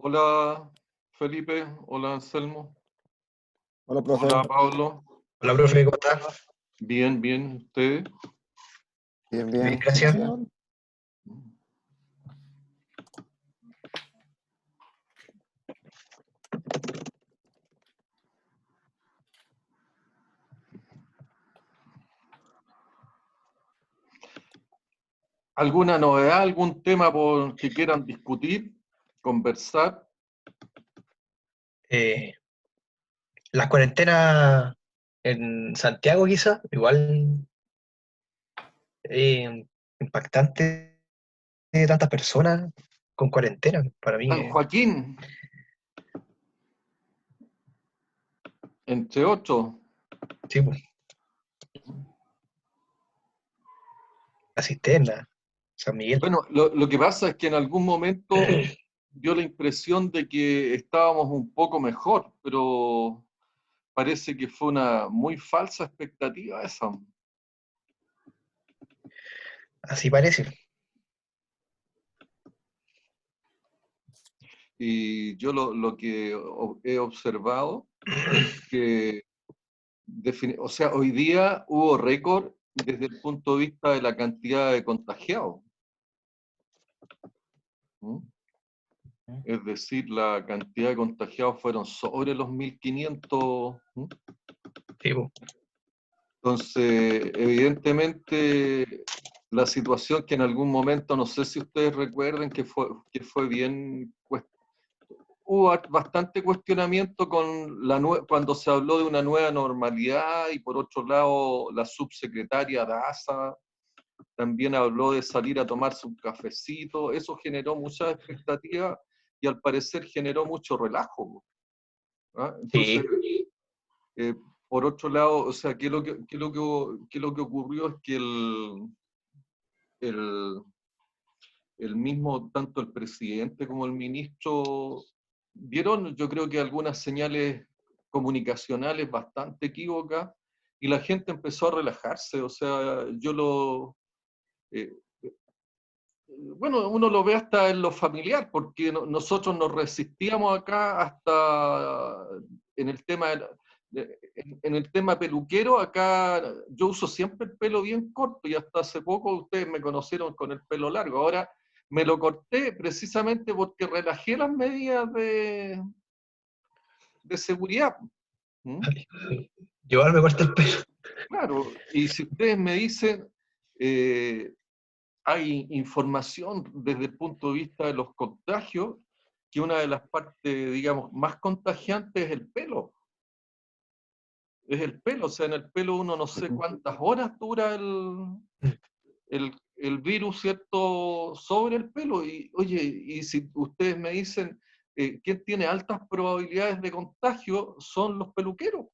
Hola Felipe, hola Anselmo, Hola, profe. hola Pablo. Hola, profe, ¿cómo está? Bien, bien, ¿ustedes? Bien, Bien, bien. gracias. ¿Alguna novedad, algún tema que quieran discutir, conversar? La cuarentena en Santiago, quizá, igual impactante de tantas personas con cuarentena, para mí. San Joaquín, entre otros. Sí, pues, la Cisterna, San Miguel. Bueno, lo que pasa es que en algún momento dio la impresión de que estábamos un poco mejor, pero parece que fue una muy falsa expectativa esa. Así parece. Y yo lo que he observado es que, o sea, hoy día hubo récord desde el punto de vista de la cantidad de contagiados. ¿Mm? Es decir, la cantidad de contagiados fueron sobre los 1.500. ¿Mm? Sí, pues. Entonces, evidentemente, la situación que en algún momento, no sé si ustedes recuerden, que fue bien hubo bastante cuestionamiento cuando se habló de una nueva normalidad, y por otro lado la subsecretaria Daza también habló de salir a tomarse un cafecito. Eso generó muchas expectativas y al parecer generó mucho relajo, ¿ah? Entonces, Sí, eh, por otro lado, o sea, ¿qué es lo que ocurrió? Es que el, el mismo, tanto el presidente como el ministro vieron, yo creo que algunas señales comunicacionales bastante equívocas, y la gente empezó a relajarse. O sea, eh, bueno, uno lo ve hasta en lo familiar, porque nosotros nos resistíamos acá hasta en el tema en el tema peluquero. Acá yo uso siempre el pelo bien corto, y hasta hace poco ustedes me conocieron con el pelo largo. Ahora me lo corté precisamente porque relajé las medidas de seguridad. ¿Mm? yo igual me corté el pelo. Claro, y si ustedes me dicen, eh, hay información desde el punto de vista de los contagios, que una de las partes, digamos, más contagiantes es el pelo. Es el pelo. O sea, en el pelo uno no sé cuántas horas dura el virus, ¿cierto?, sobre el pelo. Y oye, y si ustedes me dicen, quién tiene altas probabilidades de contagio, son los peluqueros.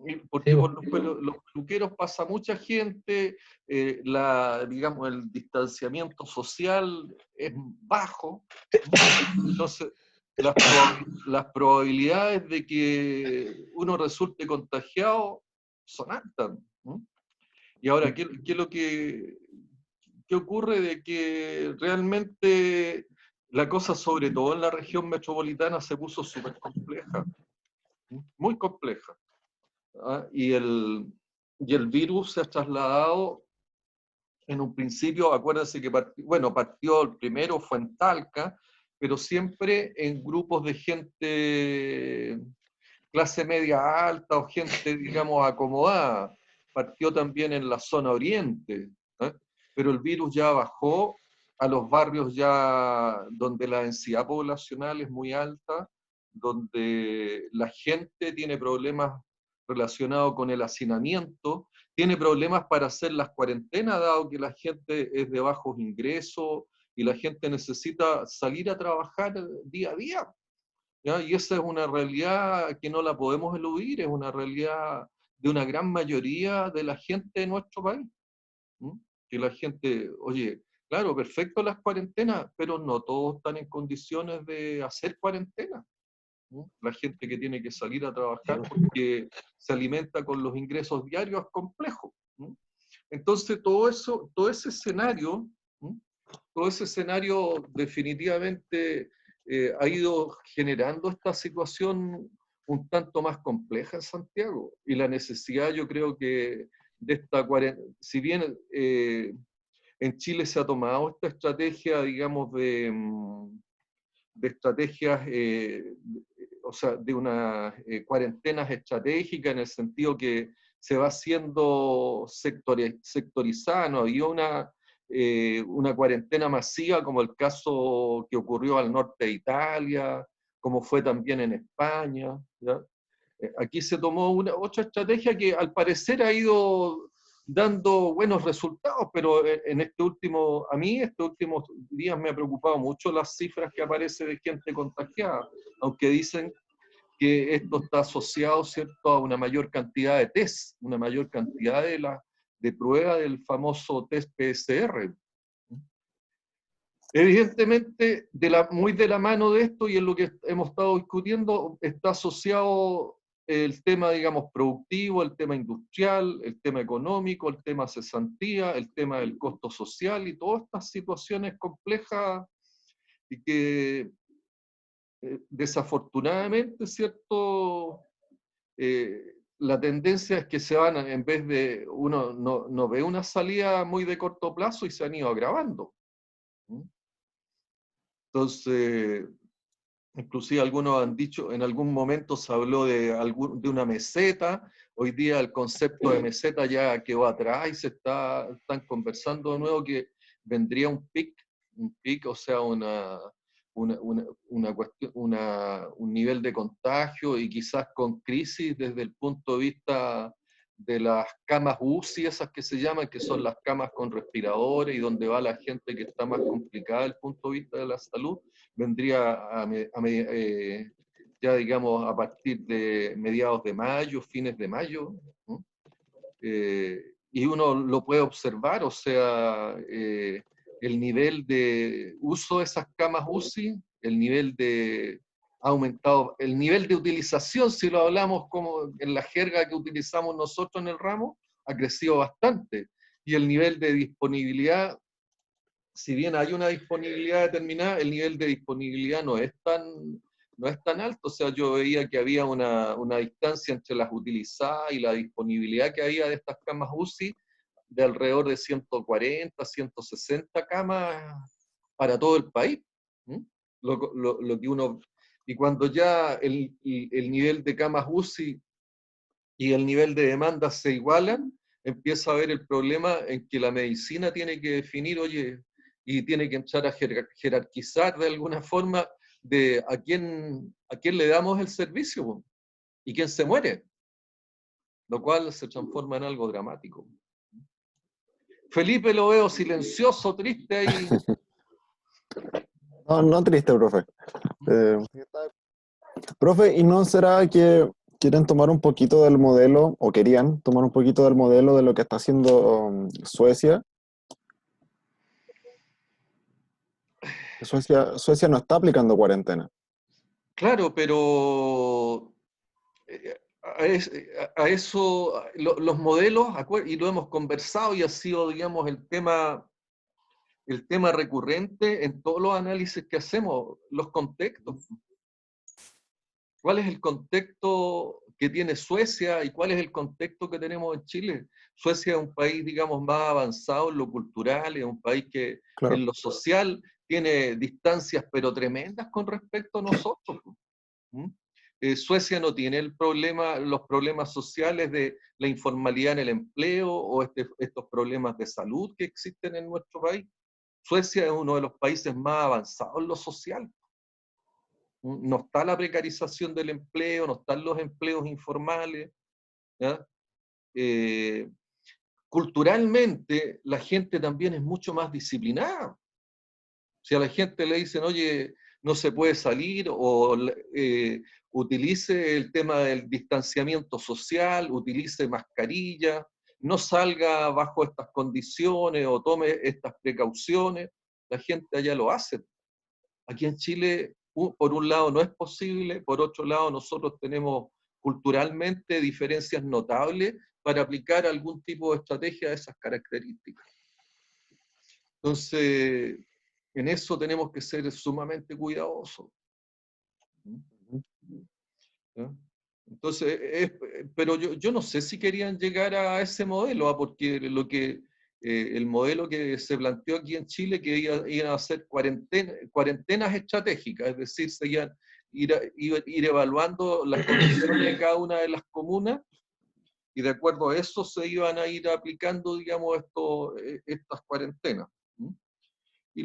Sí, Porque pues. por los peluqueros pasa mucha gente, digamos, el distanciamiento social es bajo. Entonces las probabilidades de que uno resulte contagiado son altas, ¿no? Y ahora, ¿qué ocurre? De que realmente la cosa, sobre todo en la región metropolitana, se puso súper compleja, muy compleja. ¿Ah? Y el virus se ha trasladado en un principio. Acuérdense que partió el primero, fue en Talca, pero siempre en grupos de gente clase media alta o gente, digamos, acomodada. Partió también en la zona oriente, ¿eh? Pero el virus ya bajó a los barrios ya donde la densidad poblacional es muy alta, donde la gente tiene problemas relacionados con el hacinamiento, tiene problemas para hacer las cuarentenas, dado que la gente es de bajos ingresos y la gente necesita salir a trabajar día a día, ¿ya? Y esa es una realidad que no la podemos eludir, es una realidad de una gran mayoría de la gente de nuestro país. ¿Mm? Que la gente, oye, claro, perfecto las cuarentenas, pero no todos están en condiciones de hacer cuarentena. ¿Mm? La gente que tiene que salir a trabajar porque se alimenta con los ingresos diarios es complejo. ¿Mm? Entonces todo ese escenario, ¿mm?, todo ese escenario definitivamente ha ido generando esta situación un tanto más compleja en Santiago. Y la necesidad, yo creo que de esta cuarentena, si bien en Chile se ha tomado esta estrategia, digamos, de estrategias, o sea, de unas cuarentenas estratégicas, en el sentido que se va haciendo sectorizada, no había una cuarentena masiva como el caso que ocurrió al norte de Italia, como fue también en España, ¿ya? Aquí se tomó otra estrategia que al parecer ha ido dando buenos resultados, pero a mí estos últimos días me ha preocupado mucho las cifras que aparecen de gente contagiada, aunque dicen que esto está asociado, ¿cierto?, a una mayor cantidad de test, una mayor cantidad de pruebas del famoso test PCR. Evidentemente, muy de la mano de esto, y en lo que hemos estado discutiendo, está asociado el tema, digamos, productivo, el tema industrial, el tema económico, el tema cesantía, el tema del costo social y todas estas situaciones complejas y que desafortunadamente, ¿cierto? La tendencia es que se van, en vez de, uno no ve una salida muy de corto plazo y se han ido agravando. Entonces, inclusive algunos han dicho, en algún momento se habló de una meseta, hoy día el concepto de meseta ya quedó atrás y están conversando de nuevo que vendría un pic, o sea, un nivel de contagio y quizás con crisis desde el punto de vista de las camas UCI, esas que se llaman, que son las camas con respiradores y donde va la gente que está más complicada desde el punto de vista de la salud, vendría ya digamos a partir de mediados de mayo, fines de mayo, ¿no? Y uno lo puede observar, o sea, el nivel de uso de esas camas UCI, el nivel de ha aumentado, el nivel de utilización, si lo hablamos como en la jerga que utilizamos nosotros en el ramo, ha crecido bastante. Y el nivel de disponibilidad, si bien hay una disponibilidad determinada, el nivel de disponibilidad no es tan alto. O sea, yo veía que había una distancia entre las utilizadas y la disponibilidad que había de estas camas UCI de alrededor de 140, 160 camas para todo el país. Lo que uno, y cuando ya el nivel de camas UCI y el nivel de demanda se igualan, empieza a haber el problema en que la medicina tiene que definir, oye, y tiene que empezar a jerarquizar de alguna forma de a quién le damos el servicio y quién se muere, lo cual se transforma en algo dramático. Felipe lo veo silencioso, triste ahí. No, no triste, profe. Profe, ¿y no será que quieren tomar un poquito del modelo, o querían tomar un poquito del modelo de lo que está haciendo Suecia? Suecia no está aplicando cuarentena. Claro, pero a eso, los modelos, y lo hemos conversado y ha sido, digamos, el tema recurrente en todos los análisis que hacemos, los contextos. ¿Cuál es el contexto que tiene Suecia y cuál es el contexto que tenemos en Chile? Suecia es un país, digamos, más avanzado en lo cultural, es un país que Claro. en lo social tiene distancias pero tremendas con respecto a nosotros. Suecia no tiene los problemas sociales de la informalidad en el empleo o estos problemas de salud que existen en nuestro país. Suecia es uno de los países más avanzados en lo social. No está la precarización del empleo, no están los empleos informales, ¿ya? Culturalmente, la gente también es mucho más disciplinada. Si a la gente le dicen, oye, no se puede salir, o utilice el tema del distanciamiento social, utilice mascarilla, no salga bajo estas condiciones o tome estas precauciones, la gente allá lo hace. Aquí en Chile, por un lado no es posible, por otro lado nosotros tenemos culturalmente diferencias notables para aplicar algún tipo de estrategia de esas características. Entonces, en eso tenemos que ser sumamente cuidadosos. ¿Ya? Entonces, pero yo no sé si querían llegar a ese modelo, porque el modelo que se planteó aquí en Chile, que iban a hacer cuarentenas estratégicas, es decir, se iban ir evaluando las condiciones de cada una de las comunas, y de acuerdo a eso se iban a ir aplicando, digamos, estas cuarentenas. Y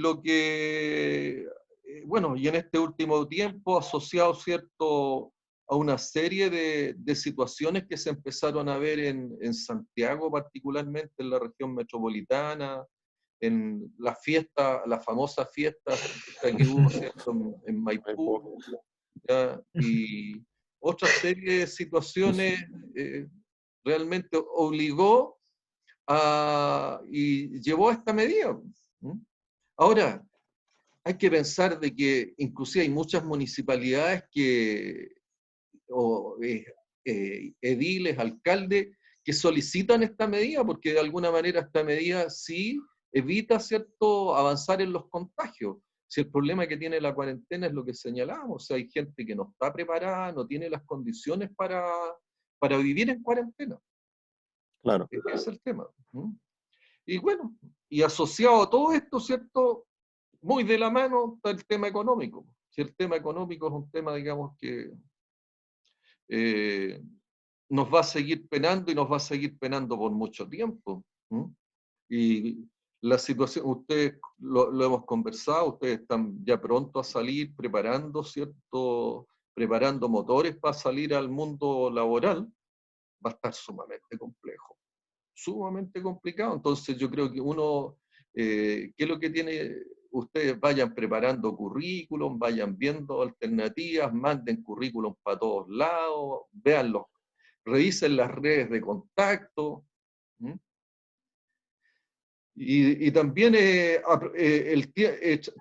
bueno, y en este último tiempo, asociado, ¿cierto?, a una serie de situaciones que se empezaron a ver en Santiago, particularmente en la región metropolitana, en la famosa fiesta que hubo, ¿cierto?, en Maipú, ¿ya? Y otra serie de situaciones realmente obligó y llevó a esta medida. Ahora, hay que pensar de que inclusive hay muchas municipalidades o ediles, alcaldes, que solicitan esta medida, porque de alguna manera esta medida sí evita, ¿cierto?, avanzar en los contagios. Si el problema que tiene la cuarentena es lo que señalamos, o sea, hay gente que no está preparada, no tiene las condiciones para vivir en cuarentena. Claro. Ese es el tema. Y bueno, y asociado a todo esto, ¿cierto?, muy de la mano está el tema económico. Si el tema económico es un tema, digamos, que nos va a seguir penando y nos va a seguir penando por mucho tiempo. Y la situación, ustedes lo hemos conversado, ustedes están ya pronto a salir preparando, ¿cierto?, preparando motores para salir al mundo laboral, va a estar sumamente complejo, sumamente complicado. Entonces yo creo que ¿qué es lo que tiene? Ustedes vayan preparando currículum, vayan viendo alternativas, manden currículum para todos lados, véanlos, revisen las redes de contacto. Y también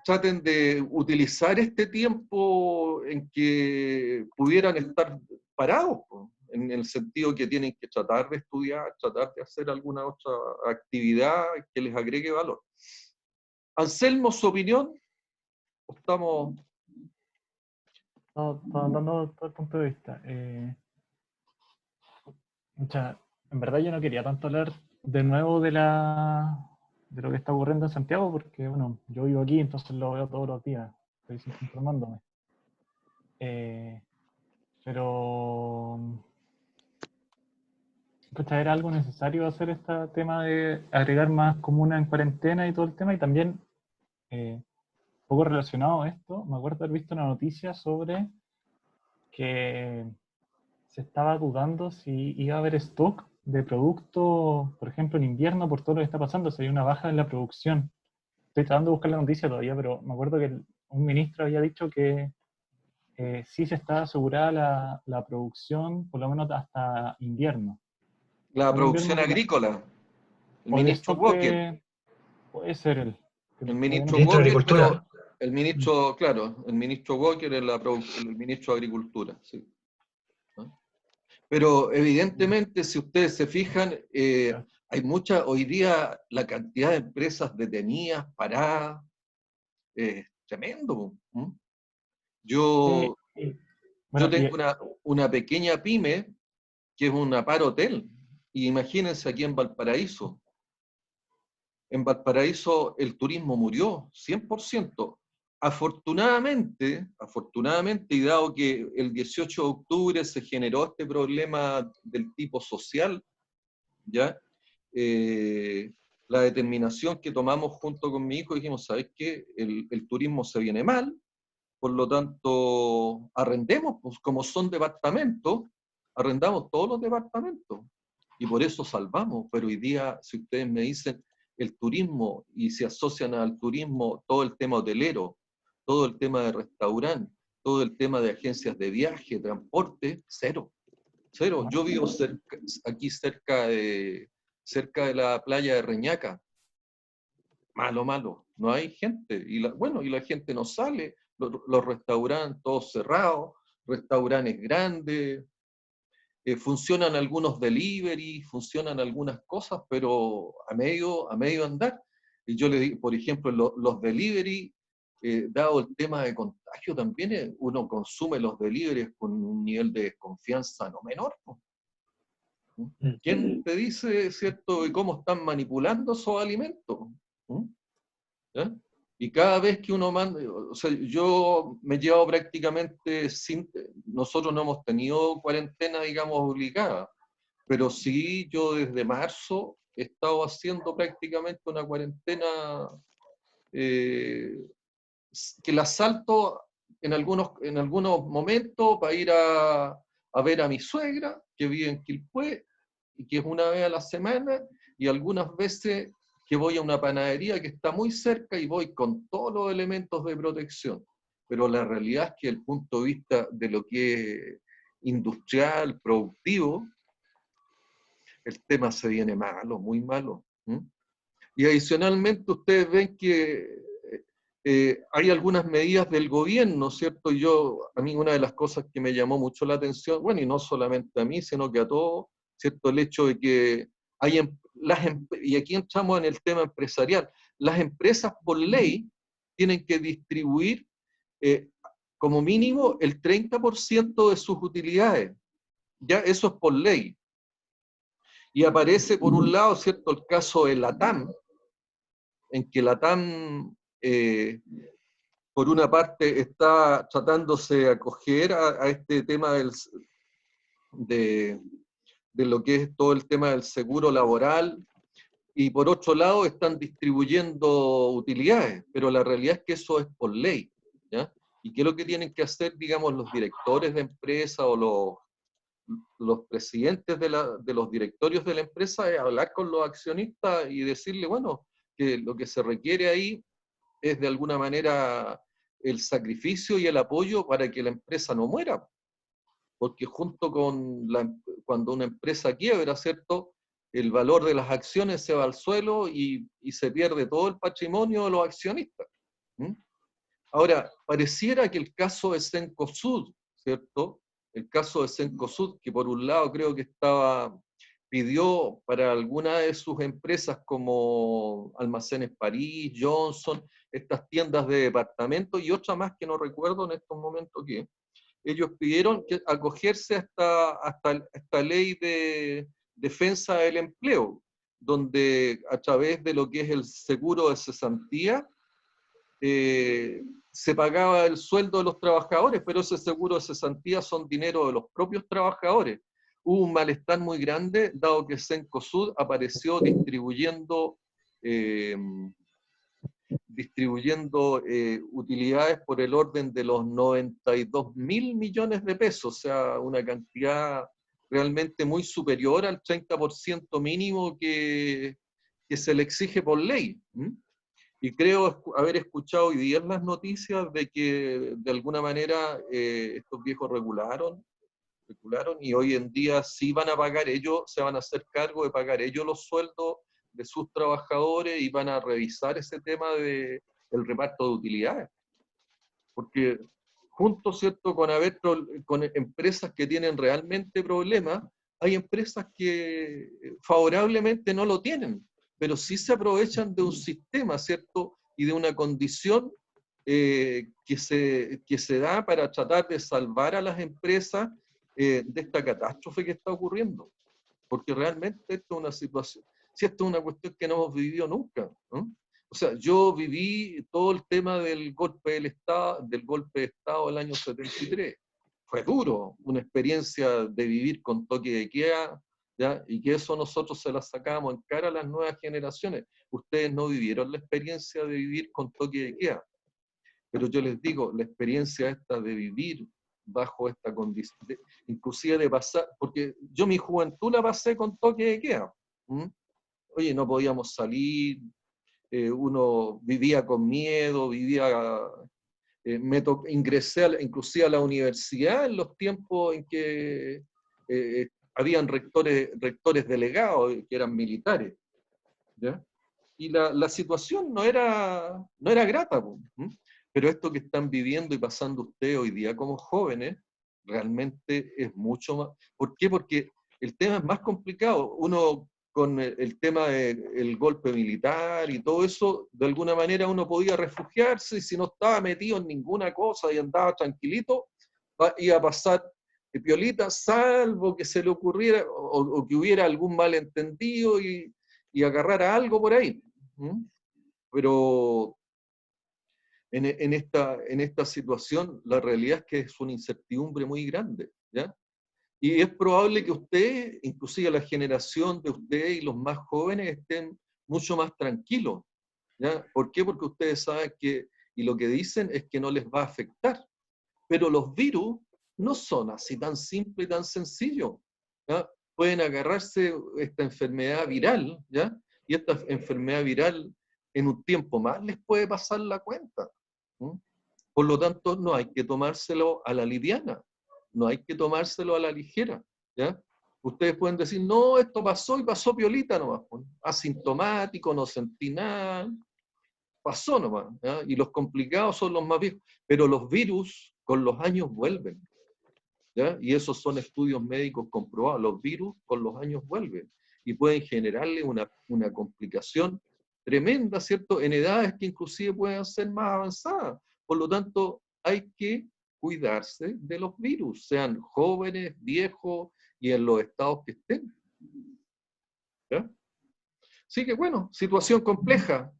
traten de utilizar este tiempo en que pudieran estar parados, en el sentido que tienen que tratar de estudiar, tratar de hacer alguna otra actividad que les agregue valor. Anselmo, ¿su opinión? Estamos... No, dando todo el punto de vista. En verdad yo no quería tanto hablar de nuevo de lo que está ocurriendo en Santiago, porque bueno, yo vivo aquí, entonces lo veo todos los días, estoy siempre informándome. Pero era algo necesario hacer este tema de agregar más comunas en cuarentena y todo el tema, y también un poco relacionado a esto, me acuerdo haber visto una noticia sobre que se estaba dudando si iba a haber stock de productos, por ejemplo, en invierno, por todo lo que está pasando, si hay una baja en la producción. Estoy tratando de buscar la noticia todavía, pero me acuerdo que un ministro había dicho que sí se estaba asegurada la producción, por lo menos hasta invierno. La Solo producción invierno agrícola. El o de ministro stock Walker. puede ser El ministro Ministro de Walker, Agricultura. pero el ministro, claro, el ministro Walker es el ministro de Agricultura, sí. Pero evidentemente, si ustedes se fijan, hay hoy día la cantidad de empresas detenidas, paradas, es tremendo. Yo Bueno, tengo una pequeña pyme que es un Apar Hotel, y imagínense aquí en Valparaíso. En Valparaíso el turismo murió 100%. Afortunadamente, y dado que el 18 de octubre se generó este problema del tipo social, ¿ya? La determinación que tomamos junto con mi hijo, dijimos, ¿sabes qué? El turismo se viene mal, por lo tanto, arrendemos, pues como son departamentos, arrendamos todos los departamentos. Y por eso salvamos. Pero hoy día, si ustedes me dicen el turismo y se asocian al turismo todo el tema hotelero, todo el tema de restaurante, todo el tema de agencias de viaje, transporte, cero. Cero. Yo vivo aquí cerca de la playa de Reñaca. Malo, malo. No hay gente. Y la gente no sale. Los restaurantes todos cerrados, restaurantes grandes. Funcionan algunos delivery, funcionan algunas cosas, pero a medio andar. Y yo le digo, por ejemplo, los delivery, dado el tema de contagio también, uno consume los deliveries con un nivel de desconfianza no menor, po. ¿Quién te dice, cierto, y cómo están manipulando esos alimentos? ¿Ya? Y cada vez que uno manda, o sea, yo me he llevado prácticamente nosotros no hemos tenido cuarentena, digamos, obligada, pero sí yo desde marzo he estado haciendo prácticamente una cuarentena que la salto en algunos momentos para ir a ver a mi suegra, que vive en Quilpué, y que es una vez a la semana, y algunas veces que voy a una panadería que está muy cerca y voy con todos los elementos de protección. Pero la realidad es que desde el punto de vista de lo que es industrial, productivo, el tema se viene malo, muy malo. Y adicionalmente ustedes ven que hay algunas medidas del gobierno, ¿cierto? A mí una de las cosas que me llamó mucho la atención, bueno, y no solamente a mí, sino que a todos, ¿cierto? El hecho de que y aquí entramos en el tema empresarial, las empresas por ley tienen que distribuir como mínimo el 30% de sus utilidades. Ya eso es por ley. Y aparece por un lado, ¿cierto?, el caso de LATAM, en que LATAM, por una parte, está tratándose de acoger a este tema de lo que es todo el tema del seguro laboral, y por otro lado están distribuyendo utilidades, pero la realidad es que eso es por ley, ¿ya? ¿Y qué es lo que tienen que hacer, digamos, los directores de empresa o los presidentes de los directorios de la empresa? Es hablar con los accionistas y decirle, bueno, que lo que se requiere ahí es de alguna manera el sacrificio y el apoyo para que la empresa no muera. Porque junto con cuando una empresa quiebra, ¿cierto?, el valor de las acciones se va al suelo y se pierde todo el patrimonio de los accionistas. Ahora, pareciera que el caso de Cencosud, ¿cierto? El caso de Cencosud, que por un lado creo que pidió para alguna de sus empresas como Almacenes París, Johnson, estas tiendas de departamentos y otra más que no recuerdo en estos momentos qué, ellos pidieron acogerse a esta ley de defensa del empleo, donde a través de lo que es el seguro de cesantía, se pagaba el sueldo de los trabajadores, pero ese seguro de cesantía son dinero de los propios trabajadores. Hubo un malestar muy grande, dado que Cencosud apareció distribuyendo utilidades por el orden de los 92.000 millones de pesos, o sea, una cantidad realmente muy superior al 30% mínimo que se le exige por ley. Y creo haber escuchado hoy día en las noticias de que de alguna manera estos viejos regularon y hoy en día sí van a pagar ellos, se van a hacer cargo de pagar ellos los sueldos de sus trabajadores y van a revisar ese tema del reparto de utilidades. Porque junto, ¿cierto?, con empresas que tienen realmente problemas, hay empresas que favorablemente no lo tienen, pero sí se aprovechan de un sistema, ¿cierto?, y de una condición que se da para tratar de salvar a las empresas de esta catástrofe que está ocurriendo. Porque realmente esto es una situación, si esto es una cuestión que no hemos vivido nunca, ¿no? O sea, yo viví todo el tema del golpe de Estado del año 73. Fue duro, una experiencia de vivir con toque de queda, ¿ya? Y que eso nosotros se la sacamos en cara a las nuevas generaciones. Ustedes no vivieron la experiencia de vivir con toque de queda. Pero yo les digo, la experiencia esta de vivir bajo esta condición, inclusive de pasar, porque yo mi juventud la pasé con toque de queda. Oye, no podíamos salir, uno vivía con miedo, ingresé inclusive a la universidad en los tiempos en que habían rectores delegados que eran militares, ¿ya? Y la situación no era grata, pero esto que están viviendo y pasando ustedes hoy día como jóvenes, realmente es mucho más. ¿Por qué? Porque el tema es más complicado. Uno con el tema del golpe militar y todo eso, de alguna manera uno podía refugiarse, y si no estaba metido en ninguna cosa y andaba tranquilito, iba a pasar piolita, salvo que se le ocurriera o que hubiera algún malentendido y agarrara algo por ahí. ¿Mm? Pero en esta situación la realidad es que es una incertidumbre muy grande, ¿ya? Y es probable que usted, inclusive la generación de usted y los más jóvenes, estén mucho más tranquilos, ¿ya? ¿Por qué? Porque ustedes saben que, y lo que dicen es que no les va a afectar. Pero los virus no son así tan simples y tan sencillos, ¿ya? Pueden agarrarse esta enfermedad viral, ¿ya? Y esta enfermedad viral en un tiempo más les puede pasar la cuenta. ¿Mm? Por lo tanto, no hay que tomárselo a la liviana, no hay que tomárselo a la ligera, ¿ya? Ustedes pueden decir, no, esto pasó y pasó piolita nomás, asintomático, no sentí nada, pasó nomás, ¿ya? Y los complicados son los más viejos, pero los virus con los años vuelven, ¿ya? Y esos son estudios médicos comprobados, los virus con los años vuelven y pueden generarle una complicación tremenda, ¿cierto? En edades que inclusive pueden ser más avanzadas. Por lo tanto, hay que cuidarse de los virus, sean jóvenes, viejos y en los estados que estén, ¿ya? Así que bueno, situación compleja,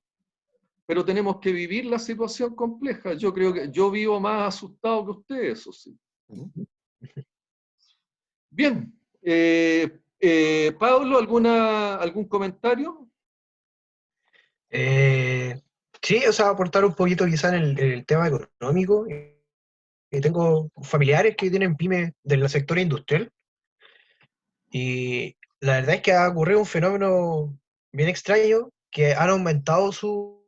pero tenemos que vivir la situación compleja. Yo creo que yo vivo más asustado que ustedes, eso sí. Bien. Pablo, ¿algún comentario? Sí, o sea, aportar un poquito quizá en el tema económico. Tengo familiares que tienen pymes del sector industrial y la verdad es que ha ocurrido un fenómeno bien extraño que han aumentado su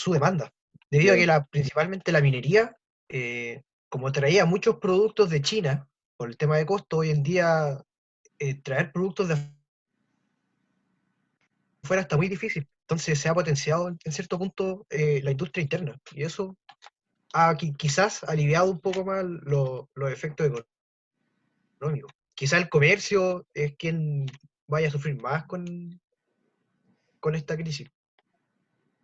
demanda, debido a que principalmente la minería, como traía muchos productos de China, por el tema de costo, hoy en día traer productos de afuera está muy difícil. Entonces se ha potenciado en cierto punto la industria interna y eso ha quizás aliviado un poco más los efectos económicos. Quizás el comercio es quien vaya a sufrir más con esta crisis.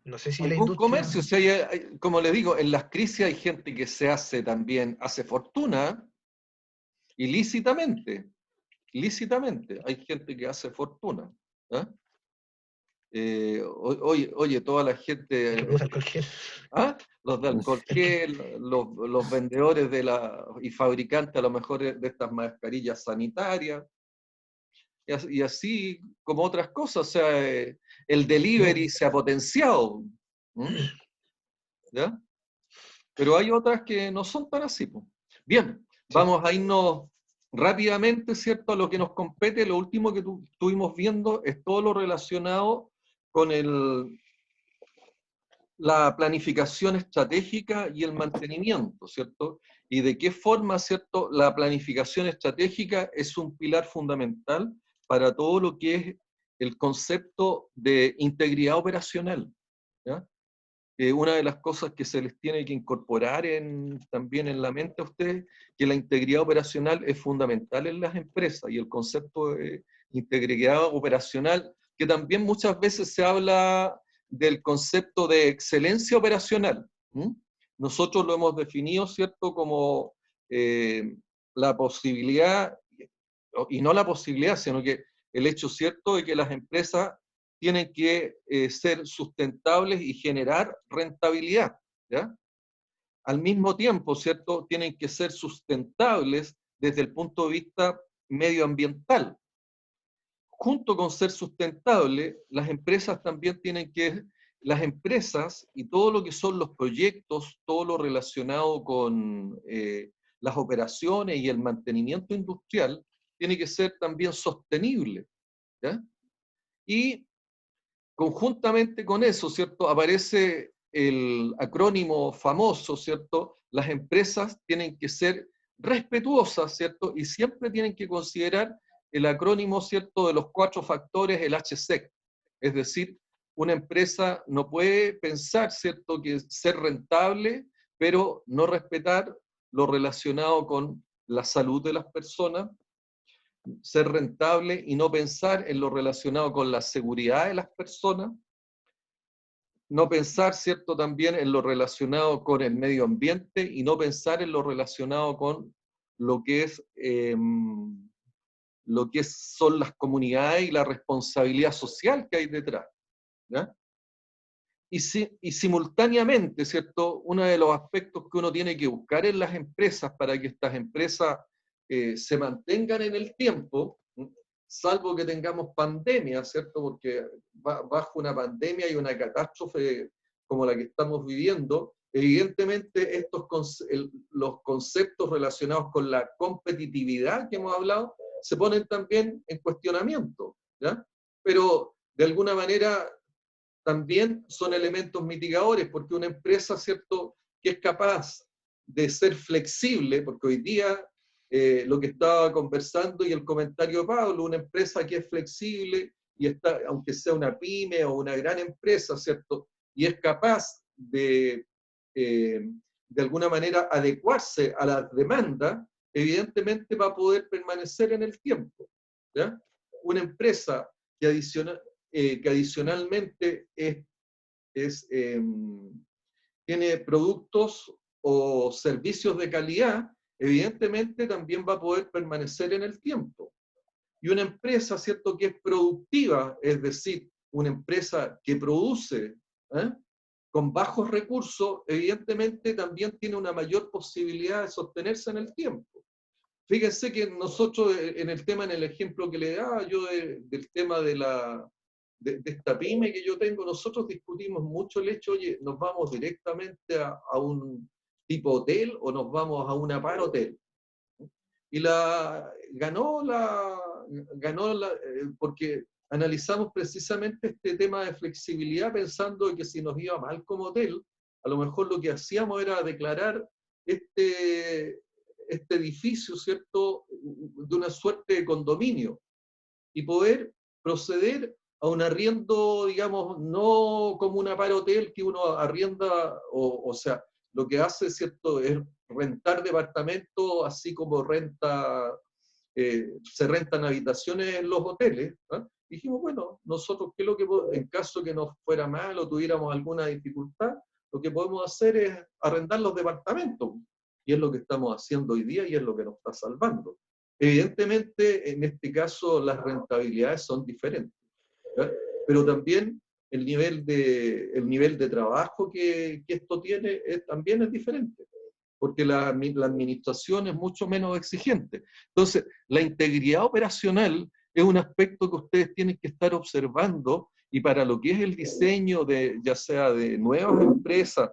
No sé si la Algún industria... comercio, si como le digo, en las crisis hay gente que hace fortuna ilícitamente, hay gente que hace fortuna. ¿Ah? Oye, toda la gente, alcohol gel. ¿ah? Los de alcohol gel, los vendedores y fabricantes a lo mejor de estas mascarillas sanitarias, y así como otras cosas, o sea, el delivery se ha potenciado, ¿Mm? ¿Ya? Pero hay otras que no son tan así, po. Bien, Sí. vamos a irnos rápidamente, ¿cierto?, a lo que nos compete. Lo último que estuvimos viendo es todo lo relacionado con la planificación estratégica y el mantenimiento, ¿cierto? Y de qué forma, ¿cierto?, la planificación estratégica es un pilar fundamental para todo lo que es el concepto de integridad operacional, ¿ya? Una de las cosas que se les tiene que incorporar también en la mente a ustedes, que la integridad operacional es fundamental en las empresas, y el concepto de integridad operacional, que también muchas veces se habla del concepto de excelencia operacional. ¿Mm? Nosotros lo hemos definido, ¿cierto?, como la posibilidad, y no la posibilidad, sino que el hecho cierto de que las empresas tienen que ser sustentables y generar rentabilidad, ¿ya? Al mismo tiempo, ¿cierto?, tienen que ser sustentables desde el punto de vista medioambiental. Junto con ser sustentable, las empresas también las empresas y todo lo que son los proyectos, todo lo relacionado con las operaciones y el mantenimiento industrial, tiene que ser también sostenible, ¿ya? Y conjuntamente con eso, ¿cierto?, aparece el acrónimo famoso, ¿cierto? Las empresas tienen que ser respetuosas, ¿cierto? Y siempre tienen que considerar el acrónimo, ¿cierto?, de los 4 factores, el HSEC. Es decir, una empresa no puede pensar, ¿cierto?, que ser rentable, pero no respetar lo relacionado con la salud de las personas, ser rentable y no pensar en lo relacionado con la seguridad de las personas, no pensar, ¿cierto?, también en lo relacionado con el medio ambiente y no pensar en lo relacionado con lo que es, son las comunidades y la responsabilidad social que hay detrás, ¿ya? Y simultáneamente, ¿cierto?, uno de los aspectos que uno tiene que buscar en las empresas para que estas empresas se mantengan en el tiempo, salvo que tengamos pandemia, ¿cierto?, porque bajo una pandemia y una catástrofe como la que estamos viviendo, evidentemente los conceptos relacionados con la competitividad que hemos hablado se ponen también en cuestionamiento, ¿ya? Pero de alguna manera también son elementos mitigadores, porque una empresa, ¿cierto?, que es capaz de ser flexible, porque hoy día lo que estaba conversando y el comentario de Pablo, una empresa que es flexible, y está, aunque sea una pyme o una gran empresa, ¿cierto?, y es capaz de alguna manera adecuarse a la demanda, evidentemente va a poder permanecer en el tiempo, ¿ya? Una empresa que adicionalmente tiene productos o servicios de calidad, evidentemente también va a poder permanecer en el tiempo. Y una empresa, ¿cierto?, que es productiva, es decir, una empresa que produce con bajos recursos, evidentemente también tiene una mayor posibilidad de sostenerse en el tiempo. Fíjense que nosotros, en el ejemplo que le daba yo del tema de esta pyme que yo tengo, nosotros discutimos mucho el hecho, oye, ¿nos vamos directamente a un tipo hotel o nos vamos a una par hotel? Y porque analizamos precisamente este tema de flexibilidad pensando que si nos iba mal como hotel, a lo mejor lo que hacíamos era declarar este edificio, ¿cierto?, de una suerte de condominio y poder proceder a un arriendo, digamos, no como una par hotel que uno arrienda, o sea, lo que hace, ¿cierto?, es rentar departamentos, así como se rentan habitaciones en los hoteles. Dijimos, bueno, nosotros, ¿qué es lo que en caso que nos fuera mal o tuviéramos alguna dificultad, lo que podemos hacer es arrendar los departamentos? Y es lo que estamos haciendo hoy día y es lo que nos está salvando. Evidentemente, en este caso, las rentabilidades son diferentes, ¿ya? Pero también el nivel de trabajo que esto tiene también es diferente, porque la administración es mucho menos exigente. Entonces, la integridad operacional es un aspecto que ustedes tienen que estar observando, y para lo que es el diseño ya sea de nuevas empresas,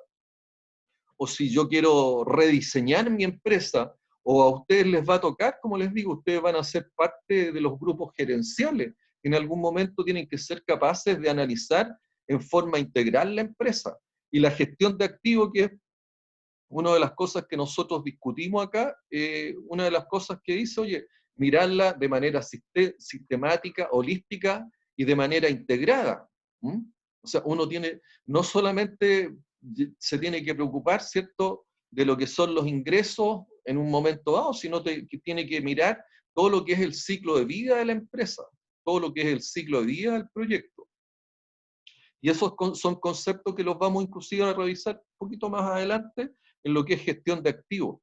o si yo quiero rediseñar mi empresa, o a ustedes les va a tocar, como les digo, ustedes van a ser parte de los grupos gerenciales. En algún momento tienen que ser capaces de analizar en forma integral la empresa. Y la gestión de activos, que es una de las cosas que nosotros discutimos acá, una de las cosas que dice, oye, mirarla de manera sistemática, holística y de manera integrada. O sea, uno no solamente se tiene que preocupar, ¿cierto?, de lo que son los ingresos en un momento dado, sino que tiene que mirar todo lo que es el ciclo de vida de la empresa, todo lo que es el ciclo de vida del proyecto. Y esos son conceptos que los vamos inclusive a revisar un poquito más adelante en lo que es gestión de activos,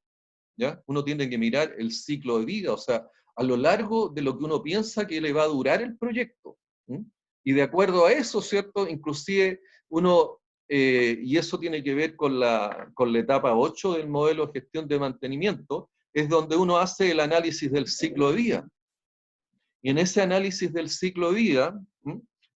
¿ya? Uno tiene que mirar el ciclo de vida, o sea, a lo largo de lo que uno piensa que le va a durar el proyecto. Y de acuerdo a eso, ¿cierto? Inclusive uno, y eso tiene que ver con la etapa 8 del modelo de gestión de mantenimiento, es donde uno hace el análisis del ciclo de vida. Y en ese análisis del ciclo de vida,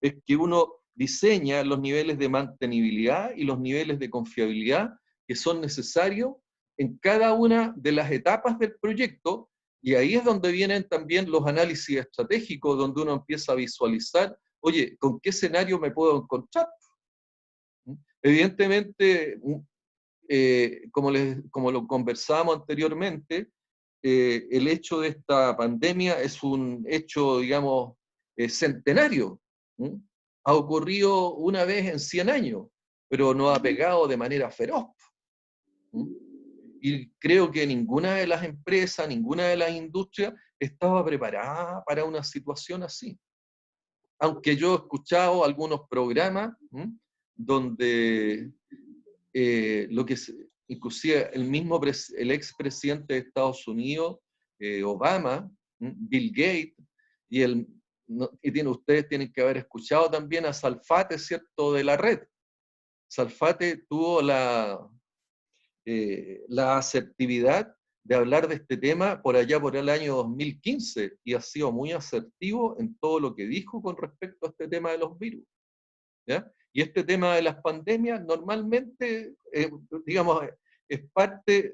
es que uno diseña los niveles de mantenibilidad y los niveles de confiabilidad que son necesarios en cada una de las etapas del proyecto, y ahí es donde vienen también los análisis estratégicos, donde uno empieza a visualizar, oye, ¿con qué escenario me puedo encontrar? Evidentemente, como lo conversábamos anteriormente, el hecho de esta pandemia es un hecho, digamos, centenario. Ha ocurrido una vez en 100 años, pero nos ha pegado de manera feroz. Y creo que ninguna de las empresas, ninguna de las industrias estaba preparada para una situación así. Aunque yo he escuchado algunos programas donde inclusive el expresidente de Estados Unidos, Obama, Bill Gates, ustedes tienen que haber escuchado también a Salfate, ¿cierto?, de la red. Salfate tuvo la asertividad de hablar de este tema por allá por el año 2015 y ha sido muy asertivo en todo lo que dijo con respecto a este tema de los virus, ¿ya? Y este tema de las pandemias normalmente, digamos, es parte,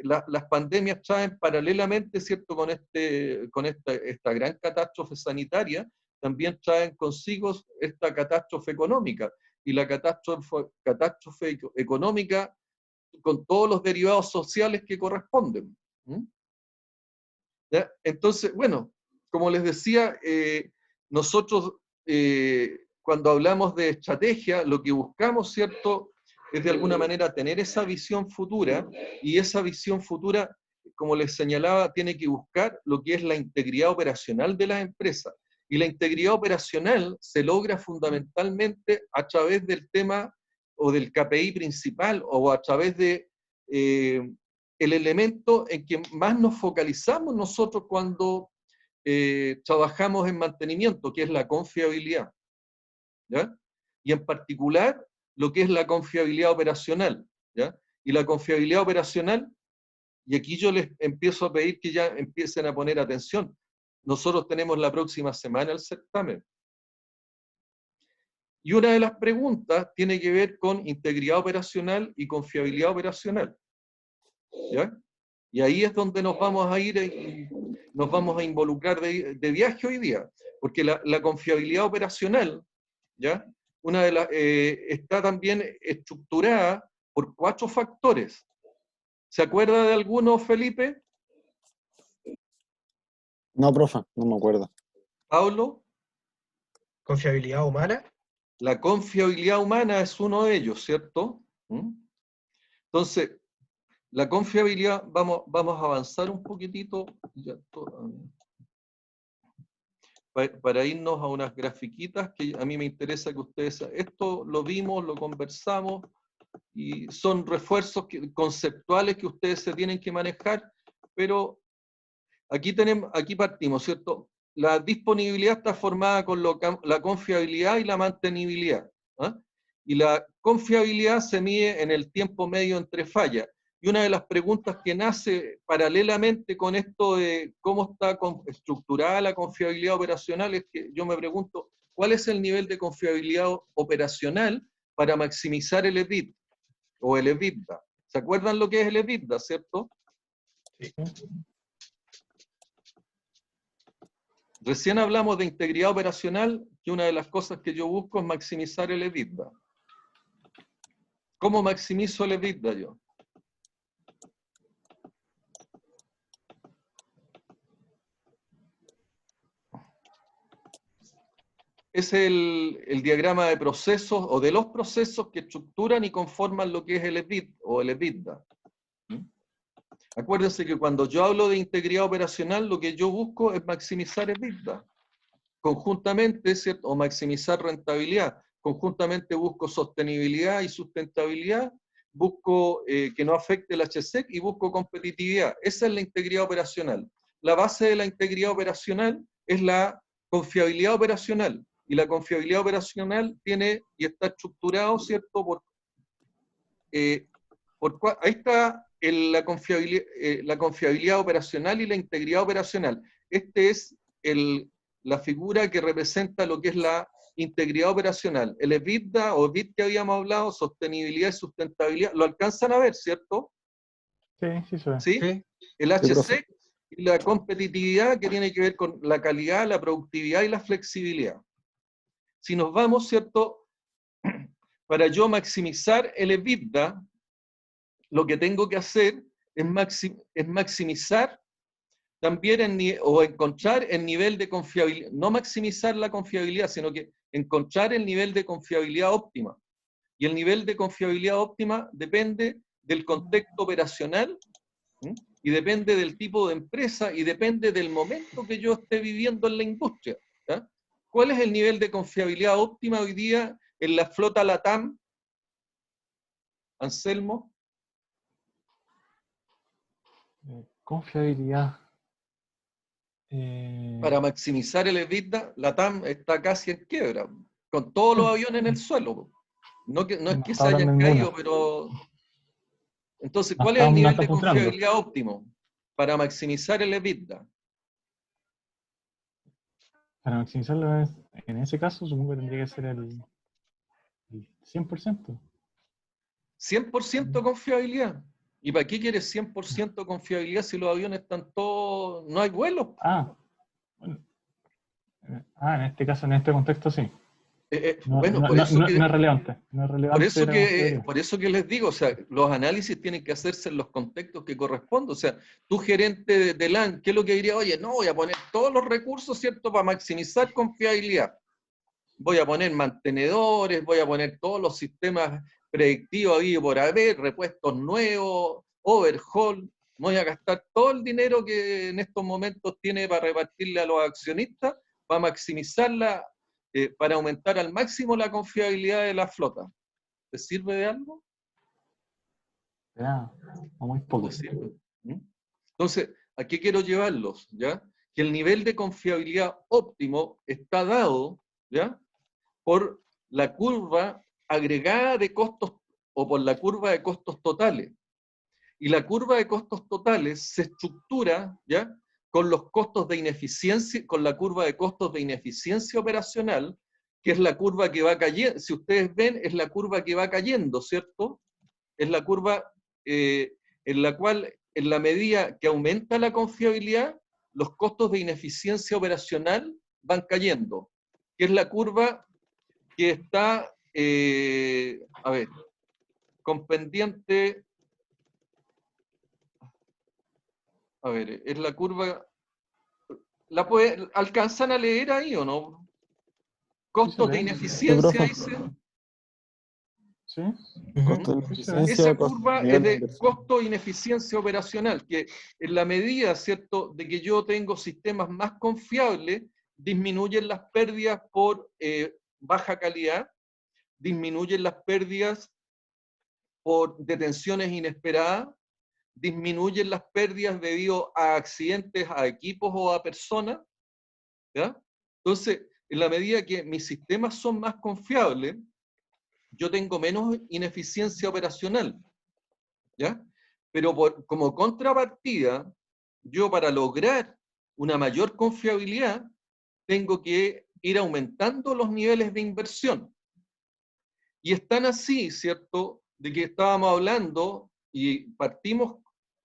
las pandemias traen paralelamente, ¿cierto?, con esta gran catástrofe sanitaria, también traen consigo esta catástrofe económica, y la catástrofe económica con todos los derivados sociales que corresponden. ¿Ya? Entonces, bueno, como les decía, nosotros cuando hablamos de estrategia, lo que buscamos, ¿cierto?, es de alguna manera tener esa visión futura, y esa visión futura, como les señalaba, tiene que buscar lo que es la integridad operacional de las empresas. Y la integridad operacional se logra fundamentalmente a través del tema o del KPI principal, o a través de el elemento en que más nos focalizamos nosotros cuando trabajamos en mantenimiento, que es la confiabilidad, ¿ya? Y en particular lo que es la confiabilidad operacional, ¿ya? Y la confiabilidad operacional, y aquí yo les empiezo a pedir que ya empiecen a poner atención. Nosotros tenemos la próxima semana el certamen. Y una de las preguntas tiene que ver con integridad operacional y confiabilidad operacional, ¿ya? Y ahí es donde nos vamos a ir, nos vamos a involucrar de viaje hoy día, porque la confiabilidad operacional, ¿ya?, está también estructurada por 4 factores. ¿Se acuerda de alguno, Felipe? No, profe, no me acuerdo. Pablo. Confiabilidad humana. La confiabilidad humana es uno de ellos, ¿cierto? Entonces, la confiabilidad, vamos a avanzar un poquitito para irnos a unas grafiquitas que a mí me interesa que ustedes... Esto lo vimos, lo conversamos, y son refuerzos conceptuales que ustedes se tienen que manejar, pero aquí partimos, ¿cierto? La disponibilidad está formada con la confiabilidad y la mantenibilidad, ¿eh? Y la confiabilidad se mide en el tiempo medio entre fallas. Y una de las preguntas que nace paralelamente con esto de cómo está estructurada la confiabilidad operacional es que yo me pregunto, ¿cuál es el nivel de confiabilidad operacional para maximizar el EBIT o el EBITDA? ¿Se acuerdan lo que es el EBITDA, cierto? Sí. Recién hablamos de integridad operacional, que una de las cosas que yo busco es maximizar el EBITDA. ¿Cómo maximizo el EBITDA yo? Es el diagrama de procesos o de los procesos que estructuran y conforman lo que es el EBIT o el EBITDA. Acuérdense que cuando yo hablo de integridad operacional, lo que yo busco es maximizar EBITDA. Conjuntamente, ¿cierto?, o maximizar rentabilidad. Conjuntamente busco sostenibilidad y sustentabilidad, busco que no afecte el HSEC y busco competitividad. Esa es la integridad operacional. La base de la integridad operacional es la confiabilidad operacional. Y la confiabilidad operacional tiene y está estructurado, ¿cierto?, ahí está la confiabilidad operacional y la integridad operacional. Este es la figura que representa lo que es la integridad operacional. El EBITDA o EBIT que habíamos hablado, sostenibilidad y sustentabilidad, ¿lo alcanzan a ver, cierto? Sí, sí se ve. ¿Sí? Sí. El HC y la competitividad, que tiene que ver con la calidad, la productividad y la flexibilidad. Si nos vamos, ¿cierto?, para yo maximizar el EBITDA, lo que tengo que hacer es maximizar también o encontrar el nivel de confiabilidad, no maximizar la confiabilidad, sino que encontrar el nivel de confiabilidad óptima. Y el nivel de confiabilidad óptima depende del contexto operacional ¿Mm? Y depende del tipo de empresa y depende del momento que yo esté viviendo en la industria. ¿Ya? ¿Cuál es el nivel de confiabilidad óptima hoy día en la flota LATAM, Anselmo? Confiabilidad. Para maximizar el EBITDA, LATAM está casi en quiebra, con todos los aviones en el suelo. No es No que está se hayan hablando caído, ninguna. pero... Entonces, No ¿cuál es el no nivel está de funcionando. confiabilidad óptimo para maximizar el EBITDA? Para maximizarlo, en ese caso, supongo que tendría que ser el 100%. 100% confiabilidad. ¿Y para qué quieres 100% confiabilidad si los aviones están todos... no hay vuelos? Ah, bueno. En este caso, en este contexto, sí. Bueno, por eso No es relevante. No es relevante la confiabilidad. por eso que les digo, o sea, los análisis tienen que hacerse en los contextos que corresponden. O sea, tu gerente de LAN, ¿qué es lo que diría? Oye, no, voy a poner todos los recursos, ¿cierto?, para maximizar confiabilidad. Voy a poner mantenedores, voy a poner todos los sistemas predictivos ahí por haber, repuestos nuevos, overhaul. Voy a gastar todo el dinero que en estos momentos tiene para repartirle a los accionistas, para maximizarla, para aumentar al máximo la confiabilidad de la flota. ¿Te sirve de algo? O muy No poco. te sirve. ¿Mm? Entonces, ¿a qué quiero llevarlos? ¿Ya? Que el nivel de confiabilidad óptimo está dado, ¿ya?, por la curva agregada de costos o por la curva de costos totales. Y la curva de costos totales se estructura, ¿ya?, con los costos de ineficiencia, con la curva de costos de ineficiencia operacional, que es la curva que va cayendo. Si ustedes ven, es la curva que va cayendo, ¿cierto? Es la curva en la cual, en la medida que aumenta la confiabilidad, los costos de ineficiencia operacional van cayendo, que es la curva que está, a ver, con pendiente, a ver, es la curva, ¿alcanzan a leer ahí o no? Costos de Sí, Sí, ineficiencia, profe. dice. sí. Costo de Sí, se ve. ineficiencia, Esa curva es nivel de de inversión. costo de ineficiencia operacional, que en la medida, ¿cierto?, de que yo tengo sistemas más confiables, disminuyen las pérdidas por baja calidad, disminuyen las pérdidas por detenciones inesperadas, disminuyen las pérdidas debido a accidentes a equipos o a personas, ¿ya? Entonces, en la medida que mis sistemas son más confiables, yo tengo menos ineficiencia operacional, ¿ya? Pero como contrapartida, yo para lograr una mayor confiabilidad, tengo que ir aumentando los niveles de inversión. Y están así, ¿cierto?, de que estábamos hablando y partimos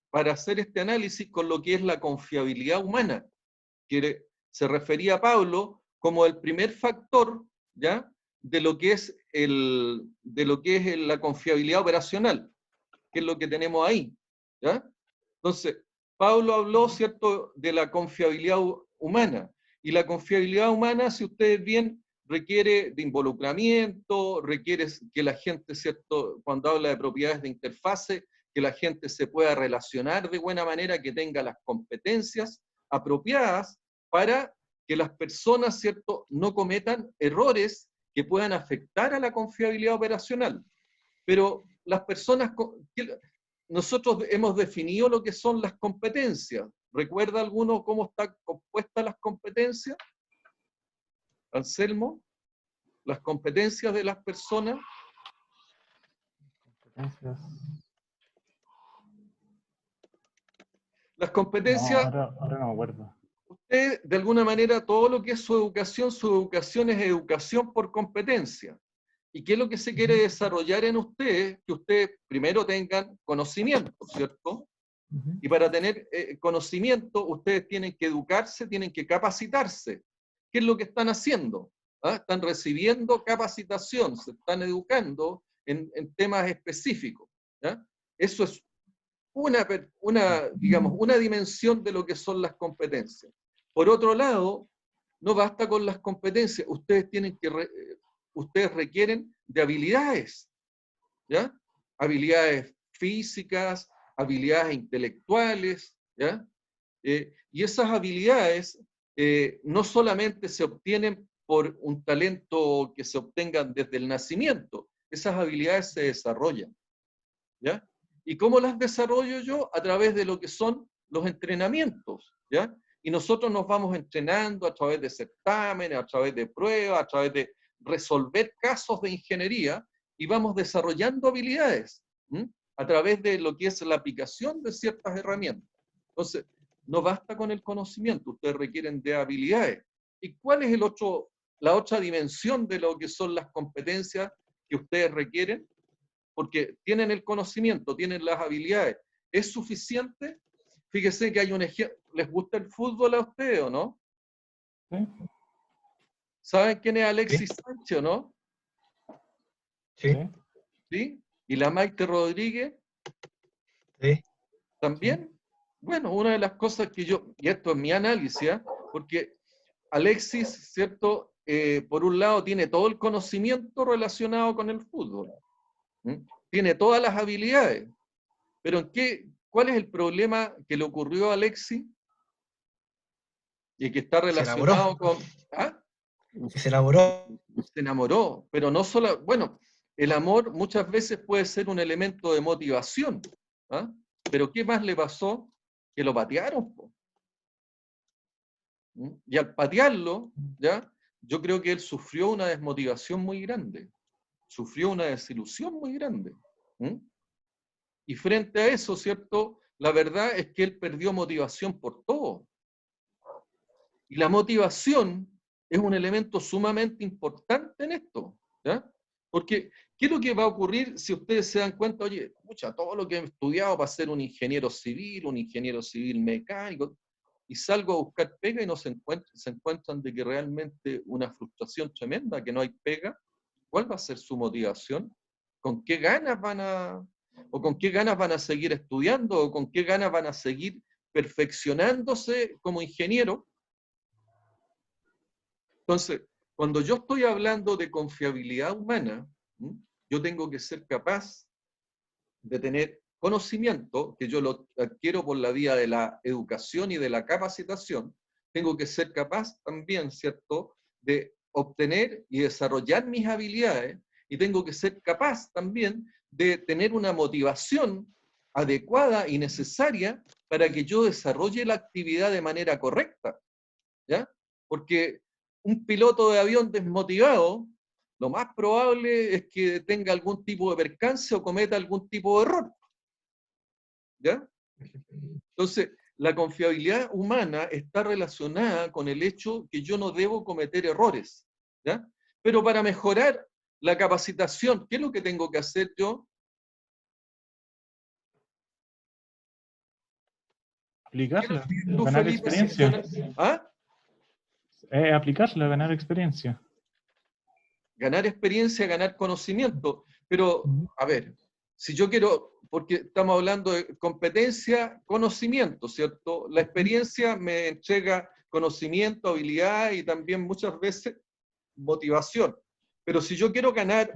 para hacer este análisis con lo que es la confiabilidad humana, que se refería a Pablo como el primer factor, ¿ya?, de lo que es la confiabilidad operacional, que es lo que tenemos ahí, ¿ya? Entonces, Pablo habló, ¿cierto?, de la confiabilidad humana. Y la confiabilidad humana, si ustedes bien, requiere de involucramiento, requiere que la gente, ¿cierto?, cuando habla de propiedades de interfase, que la gente se pueda relacionar de buena manera, que tenga las competencias apropiadas para que las personas, ¿cierto?, no cometan errores que puedan afectar a la confiabilidad operacional. Pero las personas, nosotros hemos definido lo que son las competencias. ¿Recuerda alguno cómo están compuestas las competencias? Anselmo, las competencias de las personas. Competencias. Las No, competencias, ahora no me acuerdo. usted, de alguna manera, todo lo que es su educación es educación por competencia. ¿Y qué es lo que se quiere desarrollar en ustedes? Que ustedes primero tengan conocimiento, ¿cierto? Y para tener conocimiento, ustedes tienen que educarse, tienen que capacitarse. ¿Qué es lo que están haciendo? ¿Ah? Están recibiendo capacitación, se están educando en temas específicos. ¿Ya? Eso es digamos, una dimensión de lo que son las competencias. Por otro lado, no basta con las competencias, ustedes requieren de habilidades, ¿ya? Habilidades físicas, habilidades intelectuales, ¿ya? Y esas habilidades no solamente se obtienen por un talento que se obtengan desde el nacimiento, esas habilidades se desarrollan, ¿ya? ¿Y cómo las desarrollo yo? A través de lo que son los entrenamientos, ¿ya? Y nosotros nos vamos entrenando a través de certámenes, a través de pruebas, a través de resolver casos de ingeniería, y vamos desarrollando habilidades, ¿m? A través de lo que es la aplicación de ciertas herramientas. Entonces, no basta con el conocimiento, ustedes requieren de habilidades. ¿Y cuál es la otra dimensión de lo que son las competencias que ustedes requieren? Porque tienen el conocimiento, tienen las habilidades. ¿Es suficiente? Fíjese que hay un ejemplo. ¿Les gusta el fútbol a ustedes o no? ¿Sí? ¿Saben quién es Alexis Sánchez o no? Sí, ¿Sí? ¿Sí? ¿Y la Maite Rodríguez sí. también? Bueno, una de las cosas que yo, y esto es mi análisis, ¿eh? Porque Alexis, ¿cierto? Por un lado tiene todo el conocimiento relacionado con el fútbol. ¿Mm? Tiene todas las habilidades. Pero ¿cuál es el problema que le ocurrió a Alexis? Y que está Se enamoró. relacionado con... ¿Ah? Se enamoró. Se enamoró, pero no solo... Bueno, el amor muchas veces puede ser un elemento de motivación. ¿Ah? Pero ¿qué más le pasó? Que lo patearon. Po. ¿Mm? Y al patearlo, ¿ya? Yo creo que él sufrió una desmotivación muy grande. Sufrió una desilusión muy grande. ¿Mm? Y frente a eso, ¿cierto? La verdad es que él perdió motivación por todo. Y la motivación es un elemento sumamente importante en esto, ¿ya? Porque, ¿qué es lo que va a ocurrir si ustedes se dan cuenta, oye, pucha, todo lo que he estudiado para ser un ingeniero civil mecánico, y salgo a buscar pega y no se encuentran de que realmente una frustración tremenda, que no hay pega? ¿Cuál va a ser su motivación? ¿Con qué ganas con qué ganas van a seguir estudiando, o con qué ganas van a seguir perfeccionándose como ingeniero? Entonces, cuando yo estoy hablando de confiabilidad humana, yo tengo que ser capaz de tener conocimiento, que yo lo adquiero por la vía de la educación y de la capacitación. Tengo que ser capaz también, ¿cierto?, de obtener y desarrollar mis habilidades, y tengo que ser capaz también de tener una motivación adecuada y necesaria para que yo desarrolle la actividad de manera correcta, ¿ya? Porque un piloto de avión desmotivado, lo más probable es que tenga algún tipo de percance o cometa algún tipo de error, ¿ya? Entonces, la confiabilidad humana está relacionada con el hecho que yo no debo cometer errores, ¿ya? Pero para mejorar la capacitación, ¿qué es lo que tengo que hacer yo? Aplicarla, ¿Tú, ganar Felipe, si experiencia. ¿Ah? Aplicarla, ganar experiencia. Ganar experiencia, ganar conocimiento. Pero, a ver, si yo quiero, porque estamos hablando de competencia, conocimiento, ¿cierto? La experiencia me entrega conocimiento, habilidad y también muchas veces motivación. Pero si yo quiero ganar,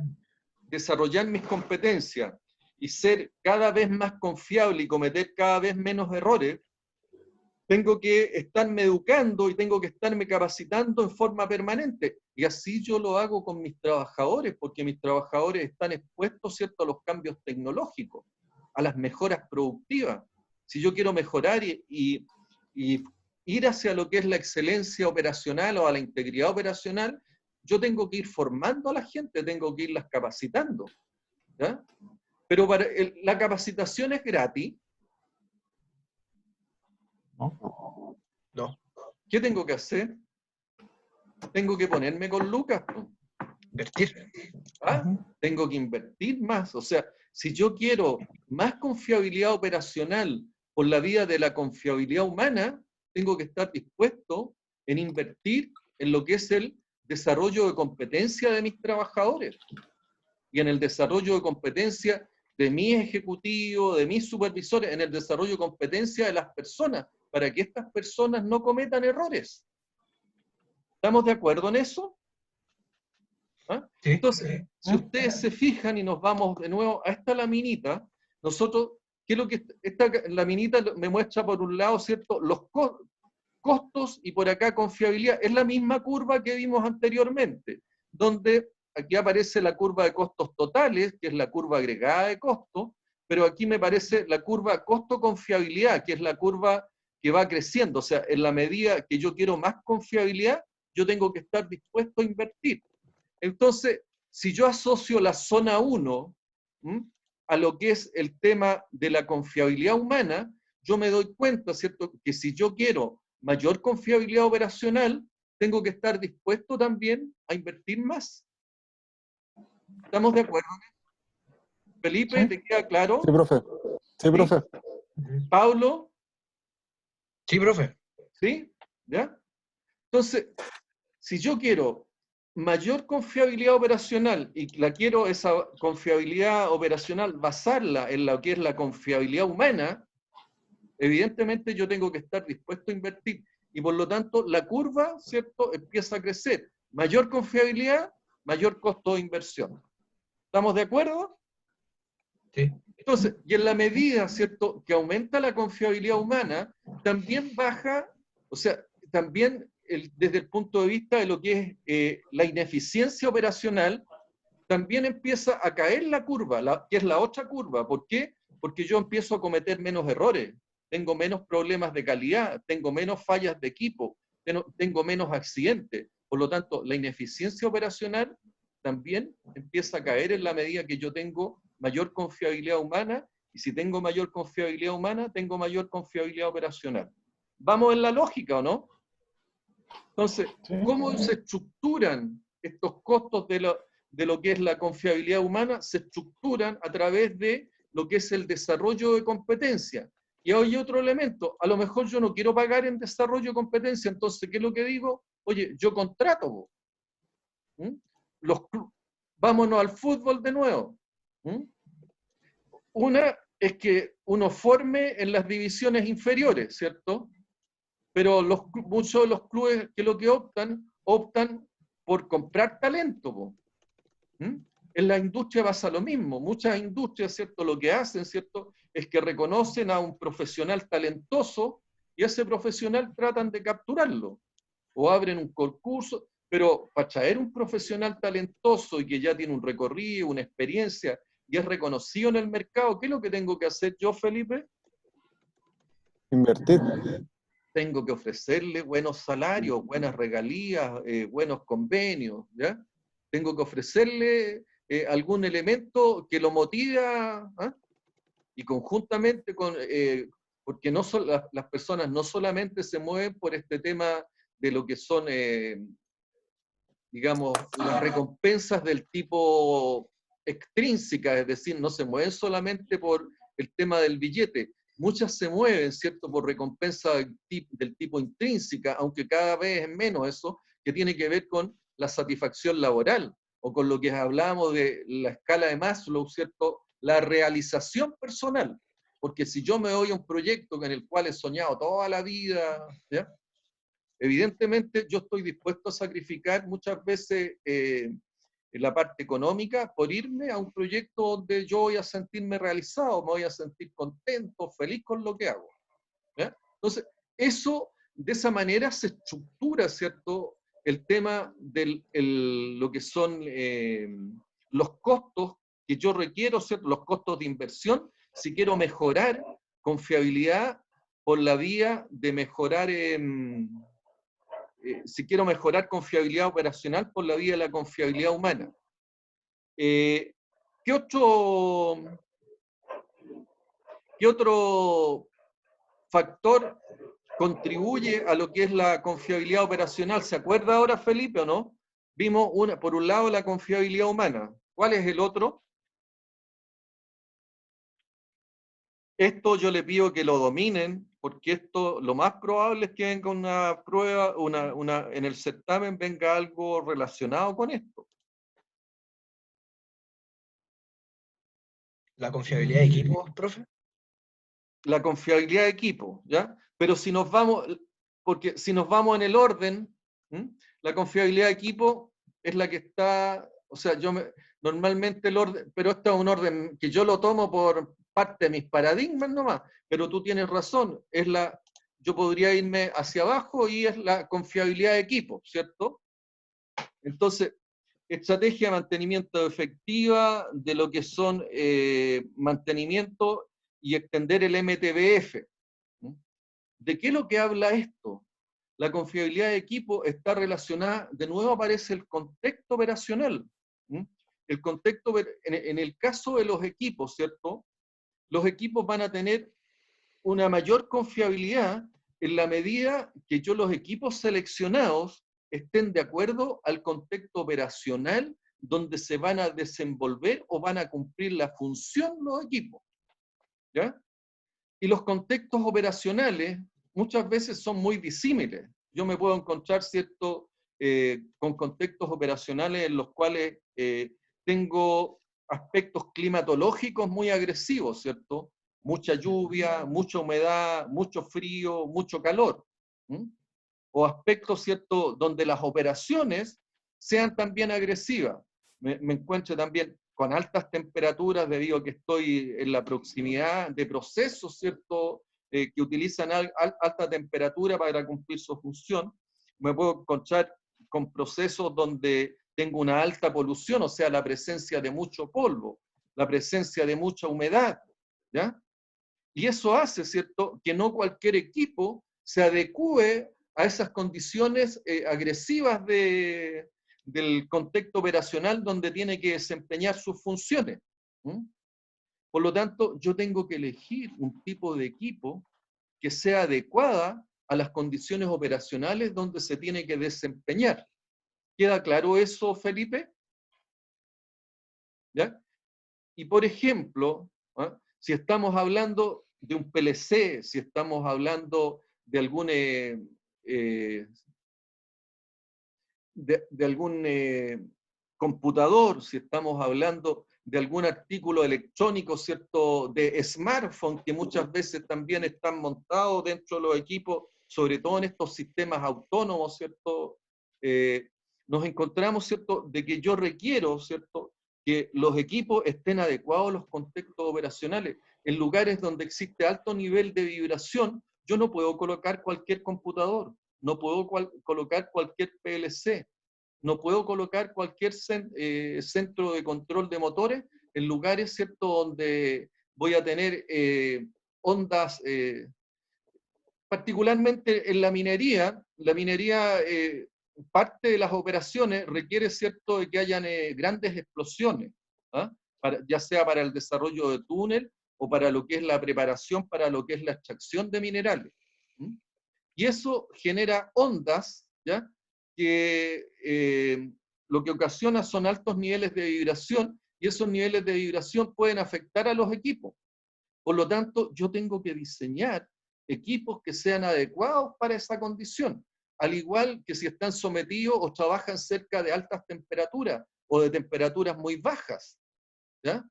desarrollar mis competencias y ser cada vez más confiable y cometer cada vez menos errores, tengo que estarme educando y tengo que estarme capacitando en forma permanente. Y así yo lo hago con mis trabajadores, porque mis trabajadores están expuestos, ¿cierto?, a los cambios tecnológicos, a las mejoras productivas. Si yo quiero mejorar y ir hacia lo que es la excelencia operacional o a la integridad operacional, yo tengo que ir formando a la gente, tengo que irlas capacitando, ¿ya? Pero la capacitación es gratis. ¿No? No. ¿Qué tengo que hacer? Tengo que ponerme con Lucas. Invertir. ¿Ah? Tengo que invertir más. O sea, si yo quiero más confiabilidad operacional por la vía de la confiabilidad humana, tengo que estar dispuesto en invertir en lo que es el desarrollo de competencia de mis trabajadores y en el desarrollo de competencia de mis ejecutivos, de mis supervisores, en el desarrollo de competencia de las personas, para que estas personas no cometan errores. ¿Estamos de acuerdo en eso? ¿Ah? Sí. Entonces, si ustedes se fijan y nos vamos de nuevo a esta laminita, nosotros, ¿Qué es lo que esta laminita me muestra por un lado, ¿cierto? Los costos y por acá confiabilidad. Es la misma curva que vimos anteriormente, donde aquí aparece la curva de costos totales, que es la curva agregada de costos, pero aquí me parece la curva costo-confiabilidad, que es la curva que va creciendo. O sea, en la medida que yo quiero más confiabilidad, yo tengo que estar dispuesto a invertir. Entonces, si yo asocio la zona 1 a lo que es el tema de la confiabilidad humana, yo me doy cuenta, ¿cierto?, que si yo quiero mayor confiabilidad operacional, tengo que estar dispuesto también a invertir más. ¿Estamos de acuerdo? Felipe, ¿Sí? ¿te queda claro? Sí, profe. Sí, ¿Sí? profe. Pablo, Sí, profe. ¿sí? ¿Ya? Entonces, si yo quiero mayor confiabilidad operacional y la quiero esa confiabilidad operacional basarla en lo que es la confiabilidad humana, evidentemente yo tengo que estar dispuesto a invertir. Y por lo tanto, la curva, ¿cierto?, empieza a crecer. Mayor confiabilidad, mayor costo de inversión. ¿Estamos de acuerdo? Sí. Entonces, y en la medida, ¿cierto?, que aumenta la confiabilidad humana, también baja, o sea, también desde el punto de vista de lo que es la ineficiencia operacional, también empieza a caer la curva, que es la otra curva. ¿Por qué? Porque yo empiezo a cometer menos errores, tengo menos problemas de calidad, tengo menos fallas de equipo, tengo menos accidentes. Por lo tanto, la ineficiencia operacional también empieza a caer en la medida que yo tengo mayor confiabilidad humana, y si tengo mayor confiabilidad humana, tengo mayor confiabilidad operacional. ¿Vamos en la lógica o no? Entonces, Sí. ¿cómo se estructuran estos costos de lo que es la confiabilidad humana? Se estructuran a través de lo que es el desarrollo de competencia. Y hay otro elemento, a lo mejor yo no quiero pagar en desarrollo de competencia, entonces, ¿qué es lo que digo? Oye, yo contrato. Vámonos al fútbol de nuevo. Una es que uno forme en las divisiones inferiores, ¿cierto? Pero muchos de los clubes que lo que optan por comprar talento. En la industria pasa lo mismo. Muchas industrias, ¿cierto?, lo que hacen, ¿cierto?, es que reconocen a un profesional talentoso y a ese profesional tratan de capturarlo. O abren un concurso, pero para traer un profesional talentoso y que ya tiene un recorrido, una experiencia y es reconocido en el mercado, ¿qué es lo que tengo que hacer yo, Felipe? Invertir. Tengo que ofrecerle buenos salarios, buenas regalías, buenos convenios, ¿ya? Tengo que ofrecerle algún elemento que lo motive ¿ah? Y conjuntamente con, porque no son, las personas no solamente se mueven por este tema de lo que son, digamos, las recompensas del tipo extrínsecas, es decir, no se mueven solamente por el tema del billete. Muchas se mueven, ¿cierto?, por recompensa del tipo intrínseca, aunque cada vez es menos eso, que tiene que ver con la satisfacción laboral, o con lo que hablamos de la escala de Maslow, ¿cierto?, la realización personal. Porque si yo me voy a un proyecto en el cual he soñado toda la vida, ¿ya?, evidentemente yo estoy dispuesto a sacrificar muchas veces en la parte económica por irme a un proyecto donde yo voy a sentirme realizado, me voy a sentir contento, feliz con lo que hago. ¿Ya? Entonces, de esa manera se estructura, ¿cierto?, el tema de lo que son los costos que yo requiero, ¿cierto?, los costos de inversión, si quiero mejorar confiabilidad por la vía de mejorar, si quiero mejorar confiabilidad operacional por la vía de la confiabilidad humana. ¿Qué otro factor contribuye a lo que es la confiabilidad operacional? ¿Se acuerda ahora, Felipe, o no? Vimos por un lado la confiabilidad humana. ¿Cuál es el otro? Esto yo le pido que lo dominen, porque esto lo más probable es que venga una prueba, en el certamen venga algo relacionado con esto. ¿La confiabilidad de equipos, profe? La confiabilidad de equipo, ¿ya? Pero si nos vamos, porque si nos vamos en el orden, la confiabilidad de equipo es la que está, o sea, normalmente el orden, pero esto es un orden que yo lo tomo parte de mis paradigmas nomás, pero tú tienes razón, yo podría irme hacia abajo y es la confiabilidad de equipo, ¿cierto? Entonces, estrategia de mantenimiento efectiva de lo que son mantenimiento y extender el MTBF. ¿De qué es lo que habla esto? La confiabilidad de equipo está relacionada, de nuevo aparece el contexto operacional. El contexto, en el caso de los equipos, ¿cierto? Los equipos van a tener una mayor confiabilidad en la medida que los equipos seleccionados estén de acuerdo al contexto operacional donde se van a desenvolver o van a cumplir la función los equipos. ¿Ya? Y los contextos operacionales muchas veces son muy disímiles. Yo me puedo encontrar, ¿cierto?, con contextos operacionales en los cuales tengo aspectos climatológicos muy agresivos, ¿cierto? Mucha lluvia, mucha humedad, mucho frío, mucho calor. O aspectos, ¿cierto?, donde las operaciones sean también agresivas. Me encuentro también con altas temperaturas debido a que estoy en la proximidad de procesos, ¿cierto?, que utilizan alta temperatura para cumplir su función. Me puedo encontrar con procesos donde tengo una alta polución, o sea, la presencia de mucho polvo, la presencia de mucha humedad, ¿ya? Y eso hace, ¿cierto?, que no cualquier equipo se adecue a esas condiciones agresivas del contexto operacional donde tiene que desempeñar sus funciones. Por lo tanto, yo tengo que elegir un tipo de equipo que sea adecuada a las condiciones operacionales donde se tiene que desempeñar. ¿Queda claro eso, Felipe? ¿Ya? Y por ejemplo, si estamos hablando de un PLC, si estamos hablando de algún de algún computador, si estamos hablando de algún artículo electrónico, ¿cierto?, de smartphone, que muchas veces también están montados dentro de los equipos, sobre todo en estos sistemas autónomos, ¿cierto? Nos encontramos, ¿cierto?, de que yo requiero, ¿cierto?, que los equipos estén adecuados a los contextos operacionales. En lugares donde existe alto nivel de vibración, yo no puedo colocar cualquier computador, no puedo colocar cualquier PLC, no puedo colocar cualquier centro de control de motores en lugares, ¿cierto?, donde voy a tener ondas, particularmente en la minería, parte de las operaciones requiere, ¿cierto?, de que hayan grandes explosiones, ya sea para el desarrollo de túnel o para lo que es la preparación, para lo que es la extracción de minerales. Y eso genera ondas, ¿ya?, que lo que ocasiona son altos niveles de vibración, y esos niveles de vibración pueden afectar a los equipos. Por lo tanto, yo tengo que diseñar equipos que sean adecuados para esa condición, al igual que si están sometidos o trabajan cerca de altas temperaturas o de temperaturas muy bajas, ¿ya?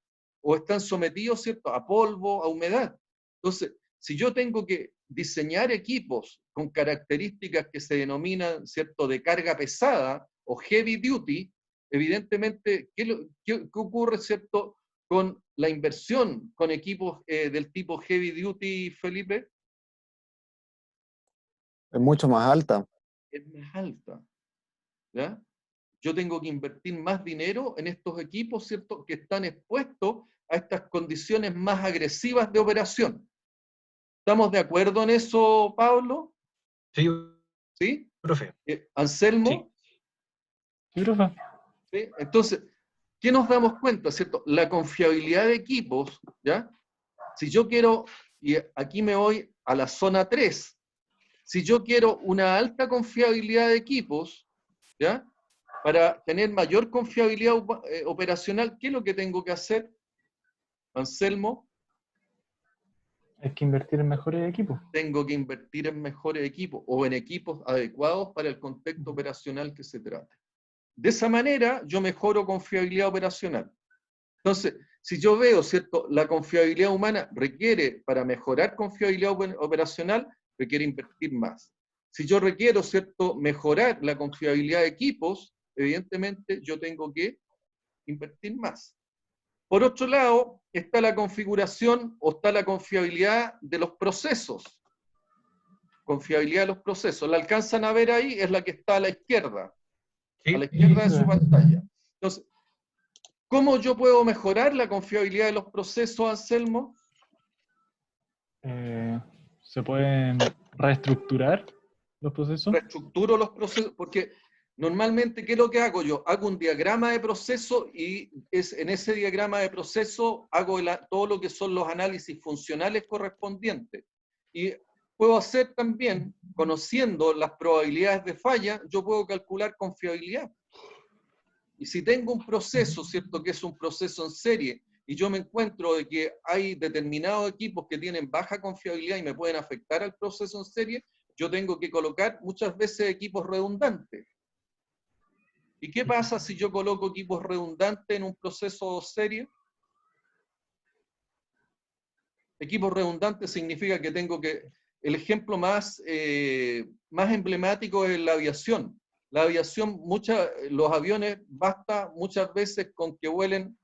O están sometidos, ¿cierto?, a polvo, a humedad. Entonces, si yo tengo que diseñar equipos con características que se denominan, ¿cierto?, de carga pesada o heavy duty, evidentemente, ¿qué ocurre, ¿cierto?, con la inversión con equipos del tipo heavy duty, Felipe? Es mucho más alta. Es más alta, ¿ya? Yo tengo que invertir más dinero en estos equipos, ¿cierto?, que están expuestos a estas condiciones más agresivas de operación. ¿Estamos de acuerdo en eso, Pablo? Sí, ¿Sí? profe. ¿Anselmo? Sí, profe. ¿Sí? Entonces, ¿qué nos damos cuenta, cierto? La confiabilidad de equipos, ¿ya? Si yo quiero, y aquí me voy a la zona 3, si yo quiero una alta confiabilidad de equipos, ¿ya?, para tener mayor confiabilidad operacional, ¿qué es lo que tengo que hacer, Anselmo? Hay que invertir en mejores equipos. Tengo que invertir en mejores equipos o en equipos adecuados para el contexto operacional que se trate. De esa manera, yo mejoro confiabilidad operacional. Entonces, si yo veo, ¿cierto?, la confiabilidad humana requiere, para mejorar confiabilidad operacional, requiere invertir más. Si yo requiero, ¿cierto?, mejorar la confiabilidad de equipos, evidentemente yo tengo que invertir más. Por otro lado, está la configuración o está la confiabilidad de los procesos. Confiabilidad de los procesos. ¿La alcanzan a ver ahí? Es la que está a la izquierda. Sí. A la izquierda de su pantalla. Entonces, ¿cómo yo puedo mejorar la confiabilidad de los procesos, Anselmo? ¿Se pueden reestructurar los procesos? Reestructuro los procesos, porque normalmente, ¿qué es lo que hago yo? Hago un diagrama de proceso y en ese diagrama de proceso hago todo lo que son los análisis funcionales correspondientes. Y puedo hacer también, conociendo las probabilidades de falla, yo puedo calcular confiabilidad. Y si tengo un proceso, ¿cierto? Que es un proceso en serie, y yo me encuentro de que hay determinados equipos que tienen baja confiabilidad y me pueden afectar al proceso en serie, yo tengo que colocar muchas veces equipos redundantes. ¿Y qué pasa si yo coloco equipos redundantes en un proceso serie? Equipos redundantes significa que tengo que... El ejemplo más emblemático es la aviación. La aviación, los aviones basta muchas veces con que vuelen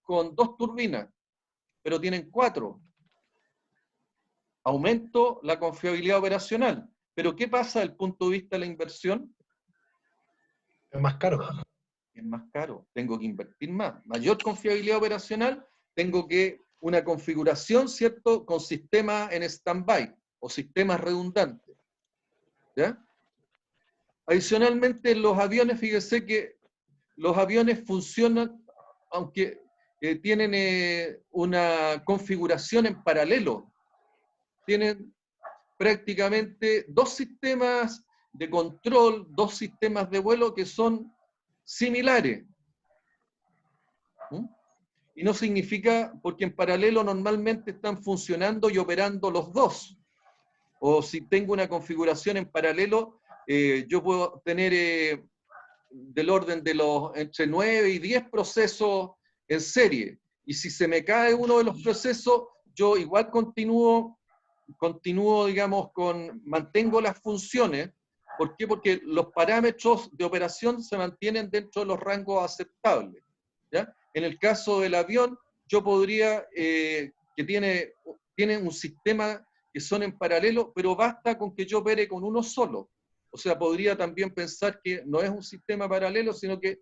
con 2 turbinas, pero tienen 4. Aumento la confiabilidad operacional. Pero ¿qué pasa desde el punto de vista de la inversión? Es más caro. Es más caro, tengo que invertir más. Mayor confiabilidad operacional, tengo que una configuración, ¿cierto?, con sistemas en stand-by o sistemas redundantes. ¿Ya? Adicionalmente, los aviones, fíjese que los aviones funcionan, aunque tienen una configuración en paralelo. Tienen prácticamente 2 sistemas de control, 2 sistemas de vuelo que son similares. Y no significa, porque en paralelo normalmente están funcionando y operando los 2. O si tengo una configuración en paralelo, yo puedo tener del orden de entre 9 y 10 procesos en serie. Y si se me cae uno de los procesos, yo igual continúo, digamos, mantengo las funciones. ¿Por qué? Porque los parámetros de operación se mantienen dentro de los rangos aceptables. ¿Ya? En el caso del avión, yo podría, que tiene un sistema que son en paralelo, pero basta con que yo opere con uno solo. O sea, podría también pensar que no es un sistema paralelo, sino que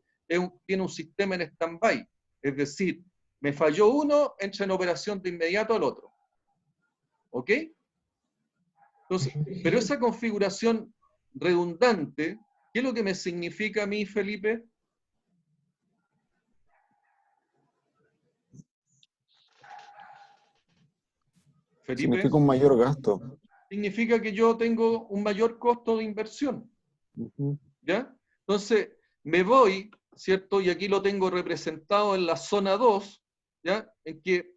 tiene un sistema en stand-by. Es decir, me falló uno, entra en operación de inmediato al otro. ¿Ok? Entonces, pero esa configuración redundante, ¿qué es lo que me significa a mí, Felipe? Felipe, Significa un mayor gasto. significa que yo tengo un mayor costo de inversión. ¿Ya? Entonces, me voy, ¿cierto? Y aquí lo tengo representado en la zona 2, ¿ya? En que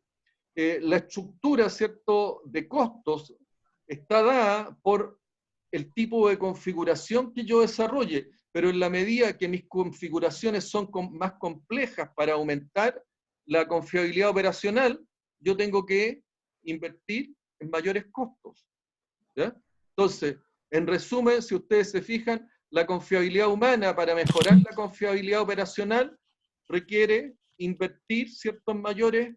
la estructura, ¿cierto?, de costos está dada por el tipo de configuración que yo desarrolle, pero en la medida que mis configuraciones son más complejas para aumentar la confiabilidad operacional, yo tengo que invertir en mayores costos. ¿Ya? Entonces, en resumen, si ustedes se fijan, la confiabilidad humana para mejorar la confiabilidad operacional requiere invertir ciertos mayores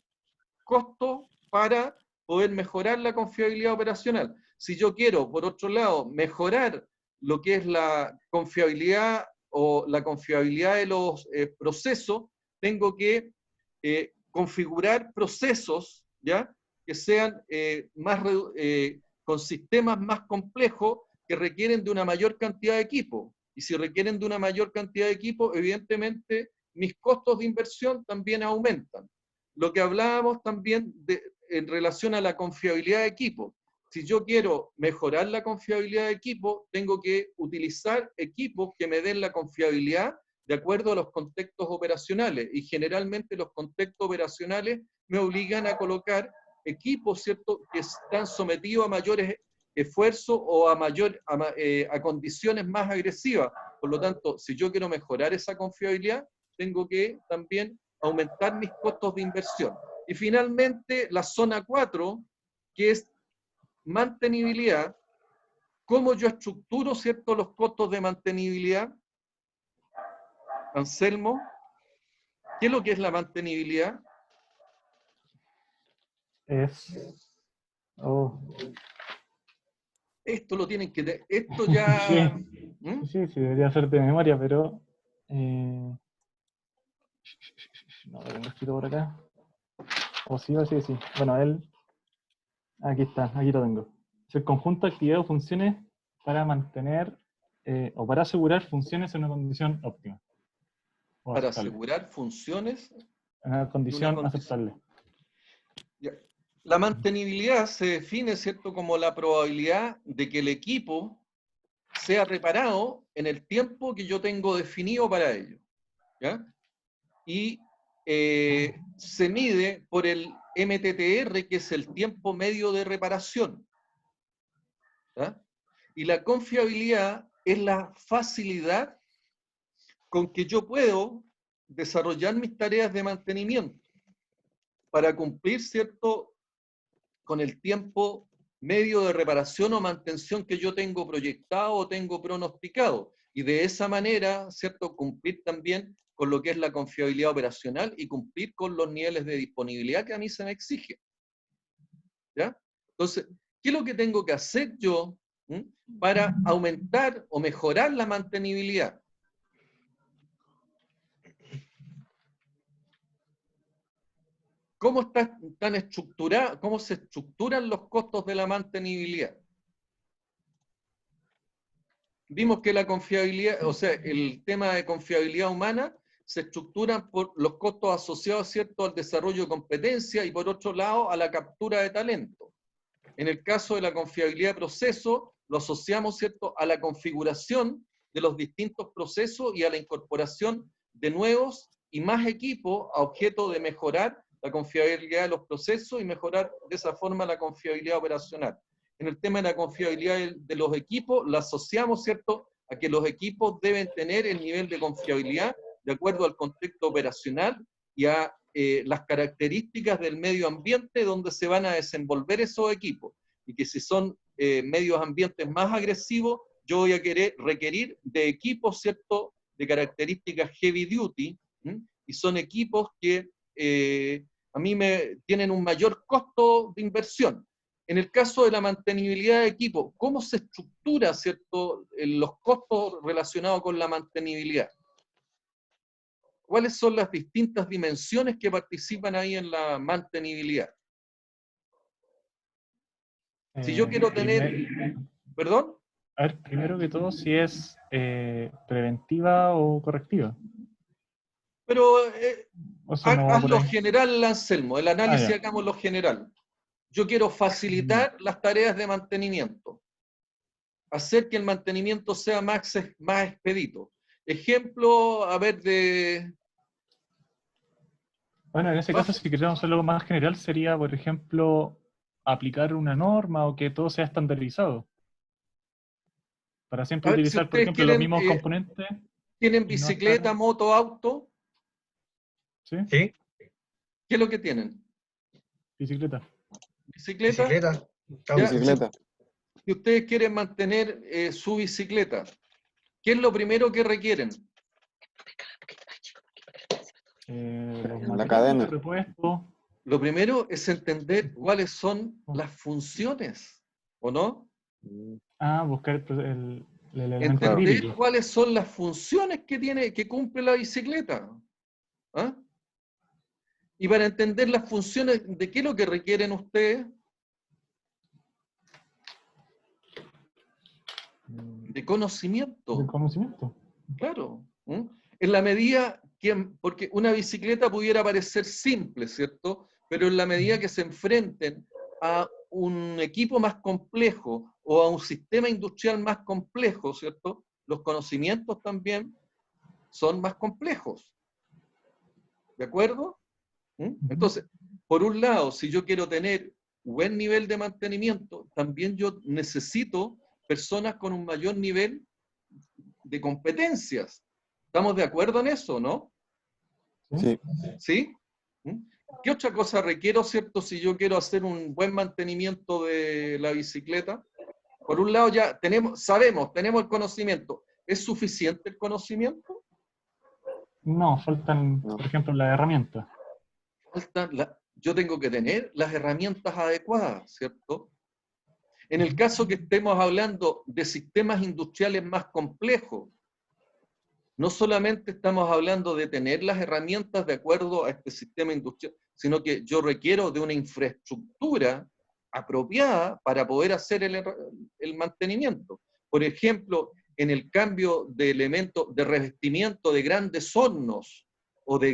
costos para poder mejorar la confiabilidad operacional. Si yo quiero, por otro lado, mejorar lo que es la confiabilidad o la confiabilidad de los procesos, tengo que configurar procesos, ¿ya?, que sean con sistemas más complejos que requieren de una mayor cantidad de equipo. Y si requieren de una mayor cantidad de equipo, evidentemente mis costos de inversión también aumentan. Lo que hablábamos también en relación a la confiabilidad de equipo. Si yo quiero mejorar la confiabilidad de equipo, tengo que utilizar equipos que me den la confiabilidad de acuerdo a los contextos operacionales. Y generalmente los contextos operacionales me obligan a colocar equipos, ¿cierto?, que están sometidos a mayores esfuerzos o a condiciones más agresivas. Por lo tanto, si yo quiero mejorar esa confiabilidad, tengo que también aumentar mis costos de inversión. Y finalmente, la zona 4, que es mantenibilidad. ¿Cómo yo estructuro, ¿cierto?, los costos de mantenibilidad? Anselmo, ¿qué es lo que es la mantenibilidad? es... Oh, Esto lo tienen que... Esto ya... sí, ¿Mm? sí, debería ser de memoria, pero... no lo tengo escrito por acá. O sí, sí. Bueno, aquí está, aquí lo tengo. Es el conjunto de actividades o funciones para mantener o para asegurar funciones en una condición óptima o Para aceptable. asegurar funciones En una en una condición condición. aceptable. Ya. La mantenibilidad se define, ¿cierto?, como la probabilidad de que el equipo sea reparado en el tiempo que yo tengo definido para ello. ¿Ya? Y se mide por el MTTR, que es el tiempo medio de reparación. ¿Ya? Y la confiabilidad es la facilidad con que yo puedo desarrollar mis tareas de mantenimiento para cumplir, ¿cierto?, con el tiempo medio de reparación o mantención que yo tengo proyectado o tengo pronosticado. Y de esa manera, ¿cierto?, cumplir también con lo que es la confiabilidad operacional y cumplir con los niveles de disponibilidad que a mí se me exige. ¿Ya? Entonces, ¿qué es lo que tengo que hacer yo para aumentar o mejorar la mantenibilidad? ¿Cómo están estructurados, cómo se estructuran los costos de la mantenibilidad? Vimos que la confiabilidad, o sea, el tema de confiabilidad humana se estructura por los costos asociados, ¿cierto?, al desarrollo de competencia y por otro lado a la captura de talento. En el caso de la confiabilidad de proceso, lo asociamos, ¿cierto?, a la configuración de los distintos procesos y a la incorporación de nuevos y más equipos a objeto de mejorar la confiabilidad de los procesos y mejorar de esa forma la confiabilidad operacional. En el tema de la confiabilidad de los equipos, la asociamos, ¿cierto?, a que los equipos deben tener el nivel de confiabilidad de acuerdo al contexto operacional y a las características del medio ambiente donde se van a desenvolver esos equipos. Y que si son medios ambientes más agresivos, yo voy a requerir de equipos, ¿cierto?, de características heavy duty, y son equipos que a mí me tienen un mayor costo de inversión. En el caso de la mantenibilidad de equipo, ¿cómo se estructura, ¿cierto?, los costos relacionados con la mantenibilidad? ¿Cuáles son las distintas dimensiones que participan ahí en la mantenibilidad? Si yo quiero tener... ¿Perdón? A ver, primero que todo, si es preventiva o correctiva. Pero O sea, no va por hazlo ahí. general, Anselmo, el análisis Ya. hagámoslo general. Yo quiero facilitar las tareas de mantenimiento, hacer que el mantenimiento sea más expedito. Ejemplo, a ver, Bueno, en ese caso, si queremos hacerlo más general, sería, por ejemplo, aplicar una norma o que todo sea estandarizado. Para siempre a ver, si utilizar, por ustedes ejemplo, los quieren, mismos componentes tienen y no estar... bicicleta, moto, auto, ¿Sí? ¿Sí? ¿qué es lo que tienen? Bicicleta. ¿Bicicleta? Bicicleta, Ya, auto. Bicicleta. si ustedes quieren mantener su bicicleta, ¿qué es lo primero que requieren? Los La materiales cadena. de repuesto. Lo primero es entender cuáles son las funciones, ¿o no? Buscar el elemento Claro. Entender crítico. cuáles son las funciones que cumple la bicicleta. ¿Ah? Y para entender las funciones, ¿de qué es lo que requieren ustedes? De conocimiento. Del conocimiento. Claro. En la medida que, porque una bicicleta pudiera parecer simple, ¿cierto? Pero en la medida que se enfrenten a un equipo más complejo o a un sistema industrial más complejo, ¿cierto? Los conocimientos también son más complejos. ¿De acuerdo? Entonces, por un lado, si yo quiero tener buen nivel de mantenimiento, también yo necesito personas con un mayor nivel de competencias. ¿Estamos de acuerdo en eso, no? Sí. ¿Sí? ¿Qué otra cosa requiero, cierto, si yo quiero hacer un buen mantenimiento de la bicicleta? Por un lado ya sabemos, tenemos el conocimiento. ¿Es suficiente el conocimiento? No, faltan, No. por ejemplo, las herramientas. yo tengo que tener las herramientas adecuadas, ¿cierto? En el caso que estemos hablando de sistemas industriales más complejos, no solamente estamos hablando de tener las herramientas de acuerdo a este sistema industrial, sino que yo requiero de una infraestructura apropiada para poder hacer el mantenimiento. Por ejemplo, en el cambio de elementos de revestimiento de grandes hornos o de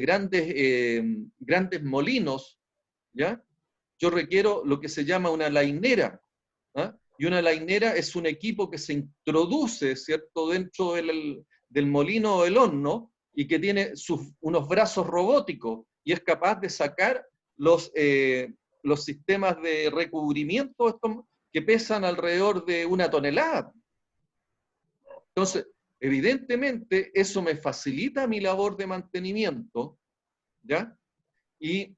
grandes molinos, ¿ya? Yo requiero lo que se llama una lainera, ¿ah? Y una lainera es un equipo que se introduce, ¿cierto?, dentro del molino o del horno y que tiene unos brazos robóticos y es capaz de sacar los sistemas de recubrimiento que pesan alrededor de 1 tonelada. Entonces, evidentemente, eso me facilita mi labor de mantenimiento, ¿ya? Y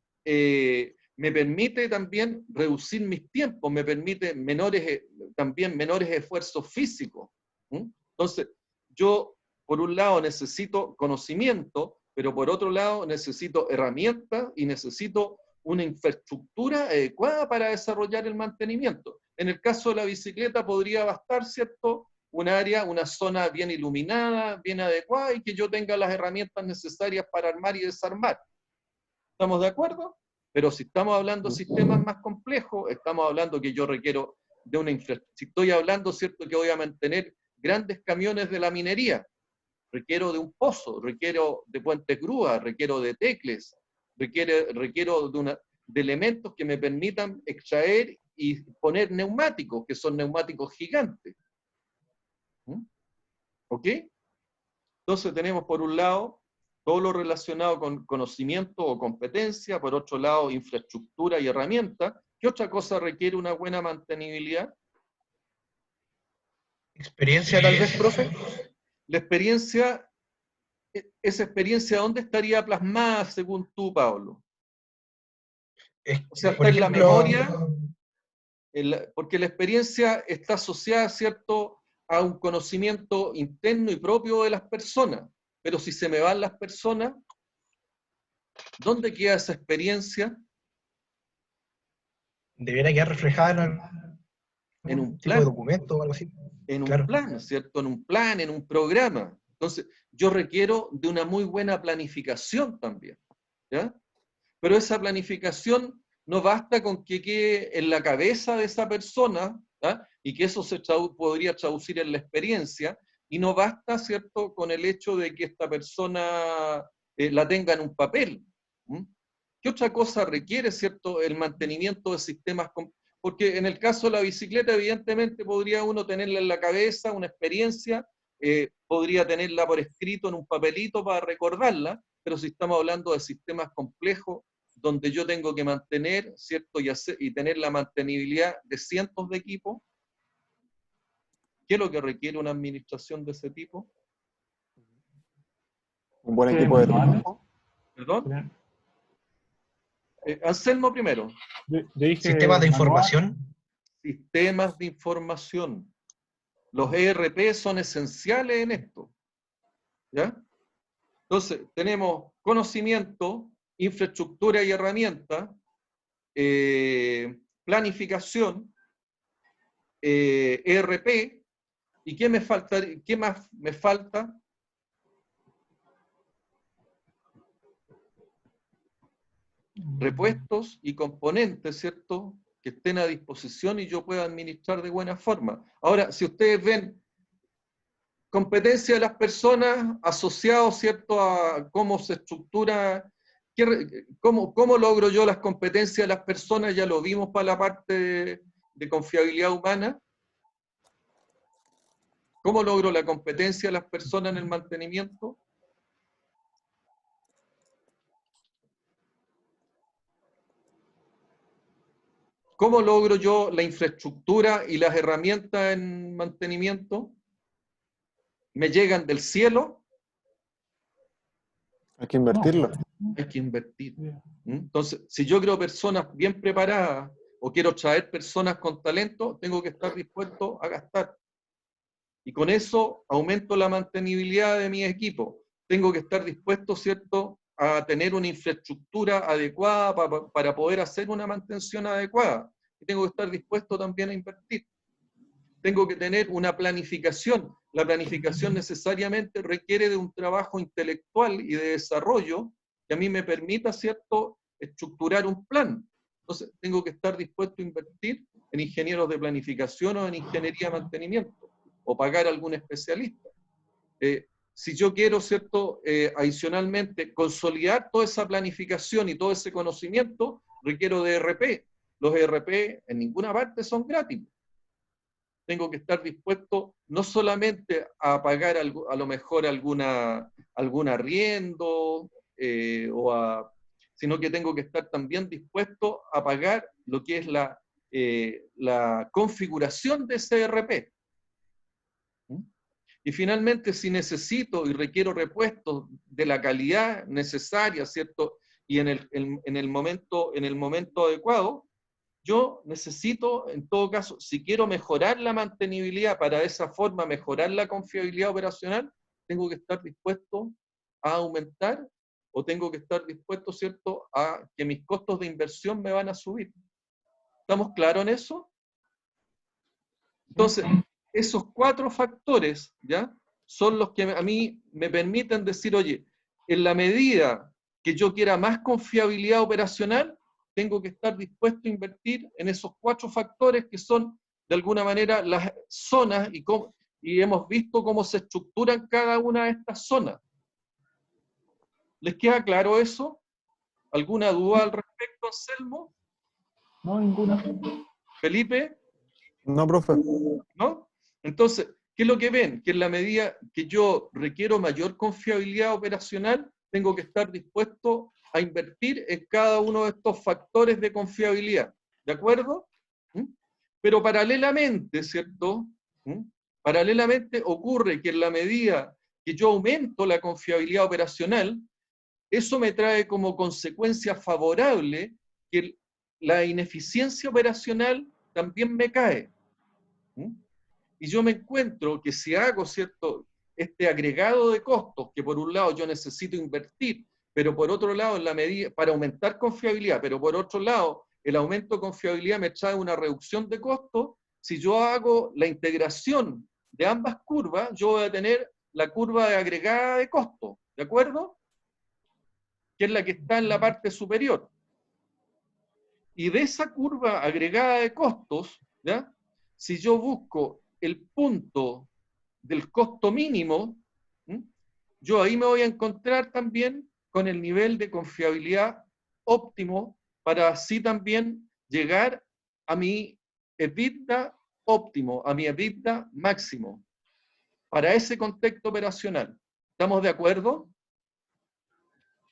me permite también reducir mis tiempos, me permite también menores esfuerzos físicos. Entonces, yo, por un lado, necesito conocimiento, pero por otro lado, necesito herramientas y necesito una infraestructura adecuada para desarrollar el mantenimiento. En el caso de la bicicleta podría bastar, ¿cierto?, un área, una zona bien iluminada, bien adecuada y que yo tenga las herramientas necesarias para armar y desarmar. ¿Estamos de acuerdo? Pero si estamos hablando de sistemas más complejos, estamos hablando que yo requiero de una infraestructura. Si estoy hablando, ¿cierto?, que voy a mantener grandes camiones de la minería, requiero de un pozo, requiero de puentes grúas, requiero de tecles, requiero de elementos que me permitan extraer y poner neumáticos, que son neumáticos gigantes. ¿Ok? Entonces tenemos por un lado todo lo relacionado con conocimiento o competencia, por otro lado infraestructura y herramientas. ¿Qué otra cosa requiere una buena mantenibilidad? ¿Experiencia tal vez, profe? La experiencia, esa experiencia, ¿dónde estaría plasmada según tú, Pablo? O sea, Por está en la ejemplo, memoria, porque la experiencia está asociada, ¿cierto?, a un conocimiento interno y propio de las personas. Pero si se me van las personas, ¿dónde queda esa experiencia? debería quedar reflejada En en un un tipo de plan. documento o algo así. En un Claro. plan, ¿cierto? En un plan, en un programa. Entonces, yo requiero de una muy buena planificación también, ¿ya? Pero esa planificación no basta con que quede en la cabeza de esa persona, ¿ya? Y que eso podría traducir en la experiencia, y no basta, ¿cierto?, con el hecho de que esta persona la tenga en un papel. ¿Qué otra cosa requiere, ¿cierto?, el mantenimiento de sistemas? Porque en el caso de la bicicleta, evidentemente, podría uno tenerla en la cabeza, una experiencia, podría tenerla por escrito en un papelito para recordarla, pero si estamos hablando de sistemas complejos, donde yo tengo que mantener, ¿cierto?, y tener la mantenibilidad de cientos de equipos, ¿qué es lo que requiere una administración de ese tipo? Un buen equipo de trabajo. ¿Perdón? Anselmo primero. Yo dije Sistemas de manual. información. Sistemas de información. Los ERP son esenciales en esto, ¿ya? Entonces, tenemos conocimiento, infraestructura y herramientas, planificación, ERP, ¿y qué más me falta? Repuestos y componentes, ¿cierto?, que estén a disposición y yo pueda administrar de buena forma. Ahora, si ustedes ven competencia de las personas asociado, ¿cierto?, a cómo se estructura, cómo logro yo las competencias de las personas, ya lo vimos para la parte de confiabilidad humana. ¿Cómo logro la competencia de las personas en el mantenimiento? ¿Cómo logro yo la infraestructura y las herramientas en mantenimiento? ¿Me llegan del cielo? Hay que invertirlo. Hay que invertir. Entonces, si yo quiero personas bien preparadas o quiero traer personas con talento, tengo que estar dispuesto a gastar. Y con eso aumento la mantenibilidad de mi equipo. Tengo que estar dispuesto, ¿cierto?, a tener una infraestructura adecuada para poder hacer una mantención adecuada. Y tengo que estar dispuesto también a invertir. Tengo que tener una planificación. La planificación necesariamente requiere de un trabajo intelectual y de desarrollo que a mí me permita, ¿cierto?, estructurar un plan. Entonces, tengo que estar dispuesto a invertir en ingenieros de planificación o en ingeniería de mantenimiento, o pagar a algún especialista. Si yo quiero, ¿cierto?, adicionalmente consolidar toda esa planificación y todo ese conocimiento, requiero de ERP. Los ERP en ninguna parte son gratis. Tengo que estar dispuesto no solamente a pagar a lo mejor algún arriendo, sino que tengo que estar también dispuesto a pagar lo que es la configuración de ese ERP. Y finalmente, si necesito y requiero repuestos de la calidad necesaria, ¿cierto?, y en el momento adecuado, yo necesito, en todo caso, si quiero mejorar la mantenibilidad, para de esa forma mejorar la confiabilidad operacional, tengo que estar dispuesto a aumentar, o tengo que estar dispuesto, ¿cierto?, a que mis costos de inversión me van a subir. ¿Estamos claros en eso? Entonces, esos 4 factores, ¿ya?, son los que a mí me permiten decir, oye, en la medida que yo quiera más confiabilidad operacional, tengo que estar dispuesto a invertir en esos 4 factores que son, de alguna manera, las zonas, y hemos visto cómo se estructuran cada una de estas zonas. ¿Les queda claro eso? ¿Alguna duda al respecto, Anselmo? No, ninguna. ¿Felipe? No, profe. ¿No? Entonces, ¿qué es lo que ven? Que en la medida que yo requiero mayor confiabilidad operacional, tengo que estar dispuesto a invertir en cada uno de estos factores de confiabilidad. ¿De acuerdo? Pero paralelamente, ¿cierto? Paralelamente ocurre que en la medida que yo aumento la confiabilidad operacional, eso me trae como consecuencia favorable que la ineficiencia operacional también me cae. Y yo me encuentro que si hago, ¿cierto?, este agregado de costos, que por un lado yo necesito invertir, pero por otro lado, en la medida, para aumentar confiabilidad, pero por otro lado, el aumento de confiabilidad me trae una reducción de costos. Si yo hago la integración de ambas curvas, yo voy a tener la curva de agregada de costos, ¿de acuerdo?, que es la que está en la parte superior. Y de esa curva agregada de costos, ¿ya?, si yo busco el punto del costo mínimo, yo ahí me voy a encontrar también con el nivel de confiabilidad óptimo, para así también llegar a mi EBITDA óptimo, a mi EBITDA máximo, para ese contexto operacional. ¿Estamos de acuerdo?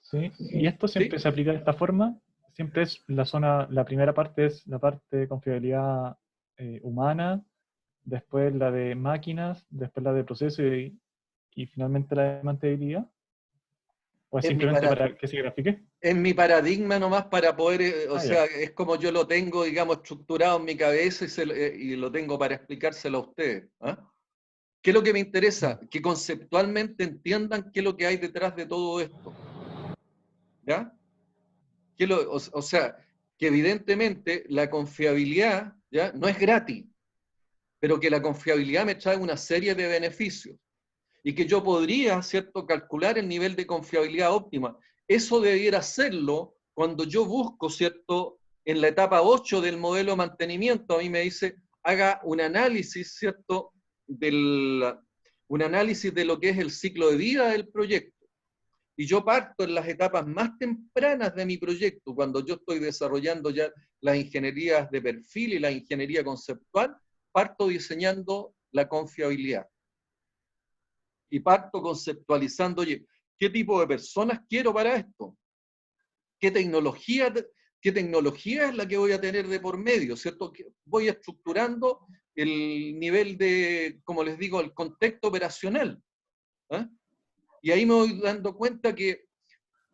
Sí, y esto siempre se aplica de esta forma. Siempre es la primera parte es la parte de confiabilidad humana, después la de máquinas, después la de proceso y finalmente la de mantenibilidad. ¿O es simplemente para que se grafique? En mi paradigma nomás, para poder, Ya. es como yo lo tengo, digamos, estructurado en mi cabeza, y lo tengo para explicárselo a ustedes. ¿Qué es lo que me interesa? Que conceptualmente entiendan qué es lo que hay detrás de todo esto. ¿Ya? O sea, que evidentemente la confiabilidad, ¿ya?, no es gratis, pero que la confiabilidad me trae una serie de beneficios. Y que yo podría, ¿cierto?, calcular el nivel de confiabilidad óptima. Eso debiera hacerlo cuando yo busco, ¿cierto?, en la etapa 8 del modelo de mantenimiento. A mí me dice, haga un análisis, ¿cierto?, un análisis de lo que es el ciclo de vida del proyecto. Y yo parto en las etapas más tempranas de mi proyecto, cuando yo estoy desarrollando ya las ingenierías de perfil y la ingeniería conceptual, parto diseñando la confiabilidad. Y parto conceptualizando, oye, ¿qué tipo de personas quiero para esto? ¿Qué tecnología es la que voy a tener de por medio? ¿Cierto? Voy estructurando el nivel de, como les digo, el contexto operacional. Y ahí me voy dando cuenta que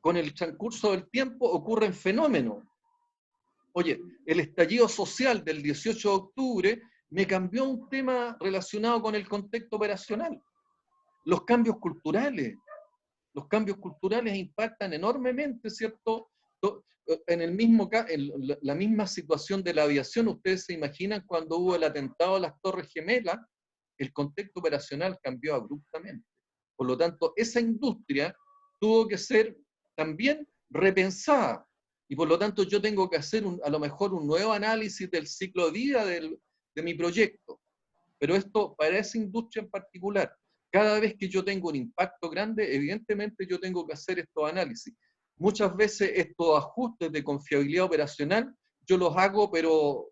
con el transcurso del tiempo ocurren fenómenos. Oye, el estallido social del 18 de octubre me cambió un tema relacionado con el contexto operacional. Los cambios culturales Los cambios culturales impactan enormemente, ¿cierto? En el mismo, en la misma situación de la aviación, ustedes se imaginan cuando hubo el atentado a las Torres Gemelas, el contexto operacional cambió abruptamente. Por lo tanto, esa industria tuvo que ser también repensada. Y por lo tanto, yo tengo que hacer a lo mejor un nuevo análisis del ciclo de vida de mi proyecto. Pero esto, para esa industria en particular, cada vez que yo tengo un impacto grande, evidentemente yo tengo que hacer estos análisis. Muchas veces estos ajustes de confiabilidad operacional, yo los hago, pero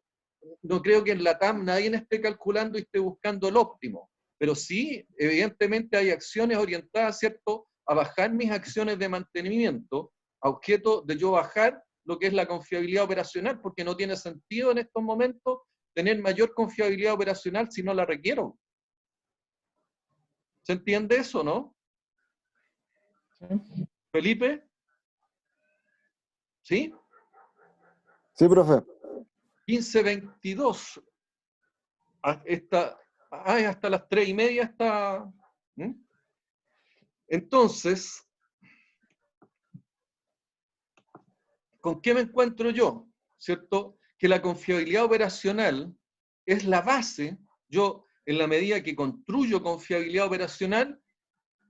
no creo que en la TAM nadie esté calculando y esté buscando el óptimo. Pero sí, evidentemente hay acciones orientadas, ¿cierto?, a bajar mis acciones de mantenimiento, a objeto de yo bajar lo que es la confiabilidad operacional, porque no tiene sentido en estos momentos tener mayor confiabilidad operacional si no la requiero. ¿Se entiende eso, no? Sí. ¿Felipe? ¿Sí? Sí, profe. 15:22. Hasta las 3:30 está. ¿Mm? Entonces, ¿con qué me encuentro yo? ¿Cierto? Que la confiabilidad operacional es la base. Yo, en la medida que construyo confiabilidad operacional,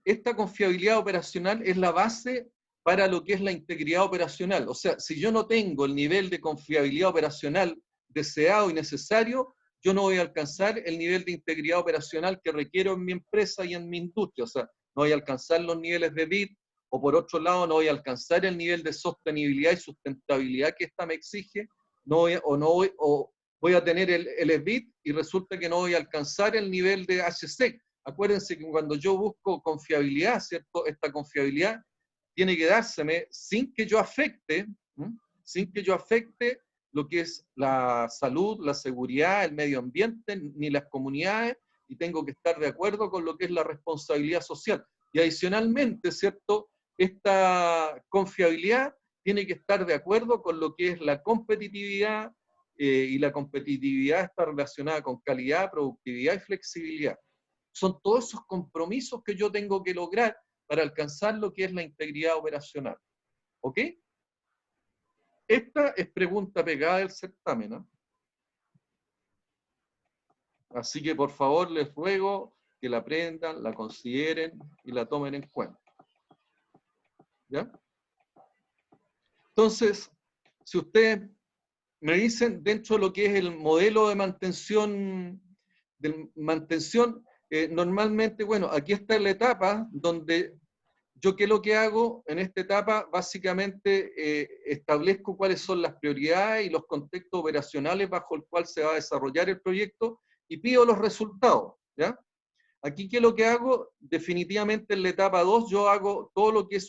esta confiabilidad operacional es la base para lo que es la integridad operacional. O sea, si yo no tengo el nivel de confiabilidad operacional deseado y necesario, yo no voy a alcanzar el nivel de integridad operacional que requiero en mi empresa y en mi industria. O sea, no voy a alcanzar los niveles de BIT, o por otro lado, no voy a alcanzar el nivel de sostenibilidad y sustentabilidad que esta me exige, o voy a tener el EBIT y resulta que no voy a alcanzar el nivel de HSEC. Acuérdense que cuando yo busco confiabilidad, ¿cierto? Esta confiabilidad tiene que dárseme sin que yo afecte, sin que yo afecte lo que es la salud, la seguridad, el medio ambiente, ni las comunidades, y tengo que estar de acuerdo con lo que es la responsabilidad social. Y adicionalmente, ¿cierto? Esta confiabilidad tiene que estar de acuerdo con lo que es la competitividad, y la competitividad está relacionada con calidad, productividad y flexibilidad. Son todos esos compromisos que yo tengo que lograr para alcanzar lo que es la integridad operacional. ¿Ok? Esta es pregunta pegada del certamen, ¿no? Así que por favor les ruego que la aprendan, la consideren y la tomen en cuenta. ¿Ya? Entonces, si ustedes me dicen dentro de lo que es el modelo de mantención, normalmente, bueno, aquí está la etapa donde yo qué es lo que hago en esta etapa, básicamente establezco cuáles son las prioridades y los contextos operacionales bajo el cual se va a desarrollar el proyecto y pido los resultados, ¿ya? Aquí qué es lo que hago, definitivamente en la etapa 2 yo hago todo lo que es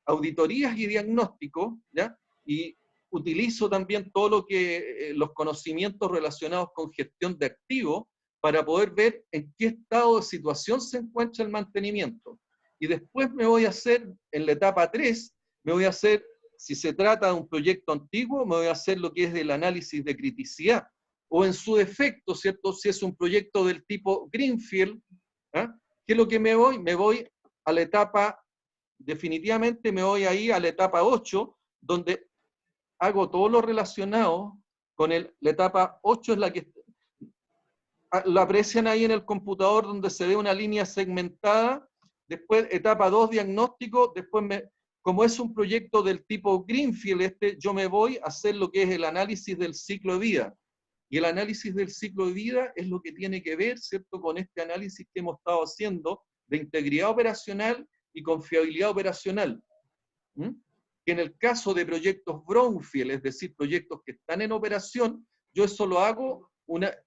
auditorías y diagnóstico, ¿ya? Y utilizo también todo lo que los conocimientos relacionados con gestión de activos para poder ver en qué estado de situación se encuentra el mantenimiento. Y después me voy a hacer, en la etapa 3, me voy a hacer, si se trata de un proyecto antiguo, me voy a hacer lo que es el análisis de criticidad. O en su defecto, ¿cierto? Si es un proyecto del tipo Greenfield, ¿eh? ¿Qué es lo que me voy? Me voy a la etapa, definitivamente me voy ahí a la etapa 8, donde hago todo lo relacionado con la etapa 8, es la que lo aprecian ahí en el computador donde se ve una línea segmentada. Después, etapa 2, diagnóstico. Después, como es un proyecto del tipo Greenfield, yo me voy a hacer lo que es el análisis del ciclo de vida. Y el análisis del ciclo de vida es lo que tiene que ver, ¿cierto?, con este análisis que hemos estado haciendo de integridad operacional y confiabilidad operacional. Que en el caso de proyectos brownfield, es decir, proyectos que están en operación, yo eso lo hago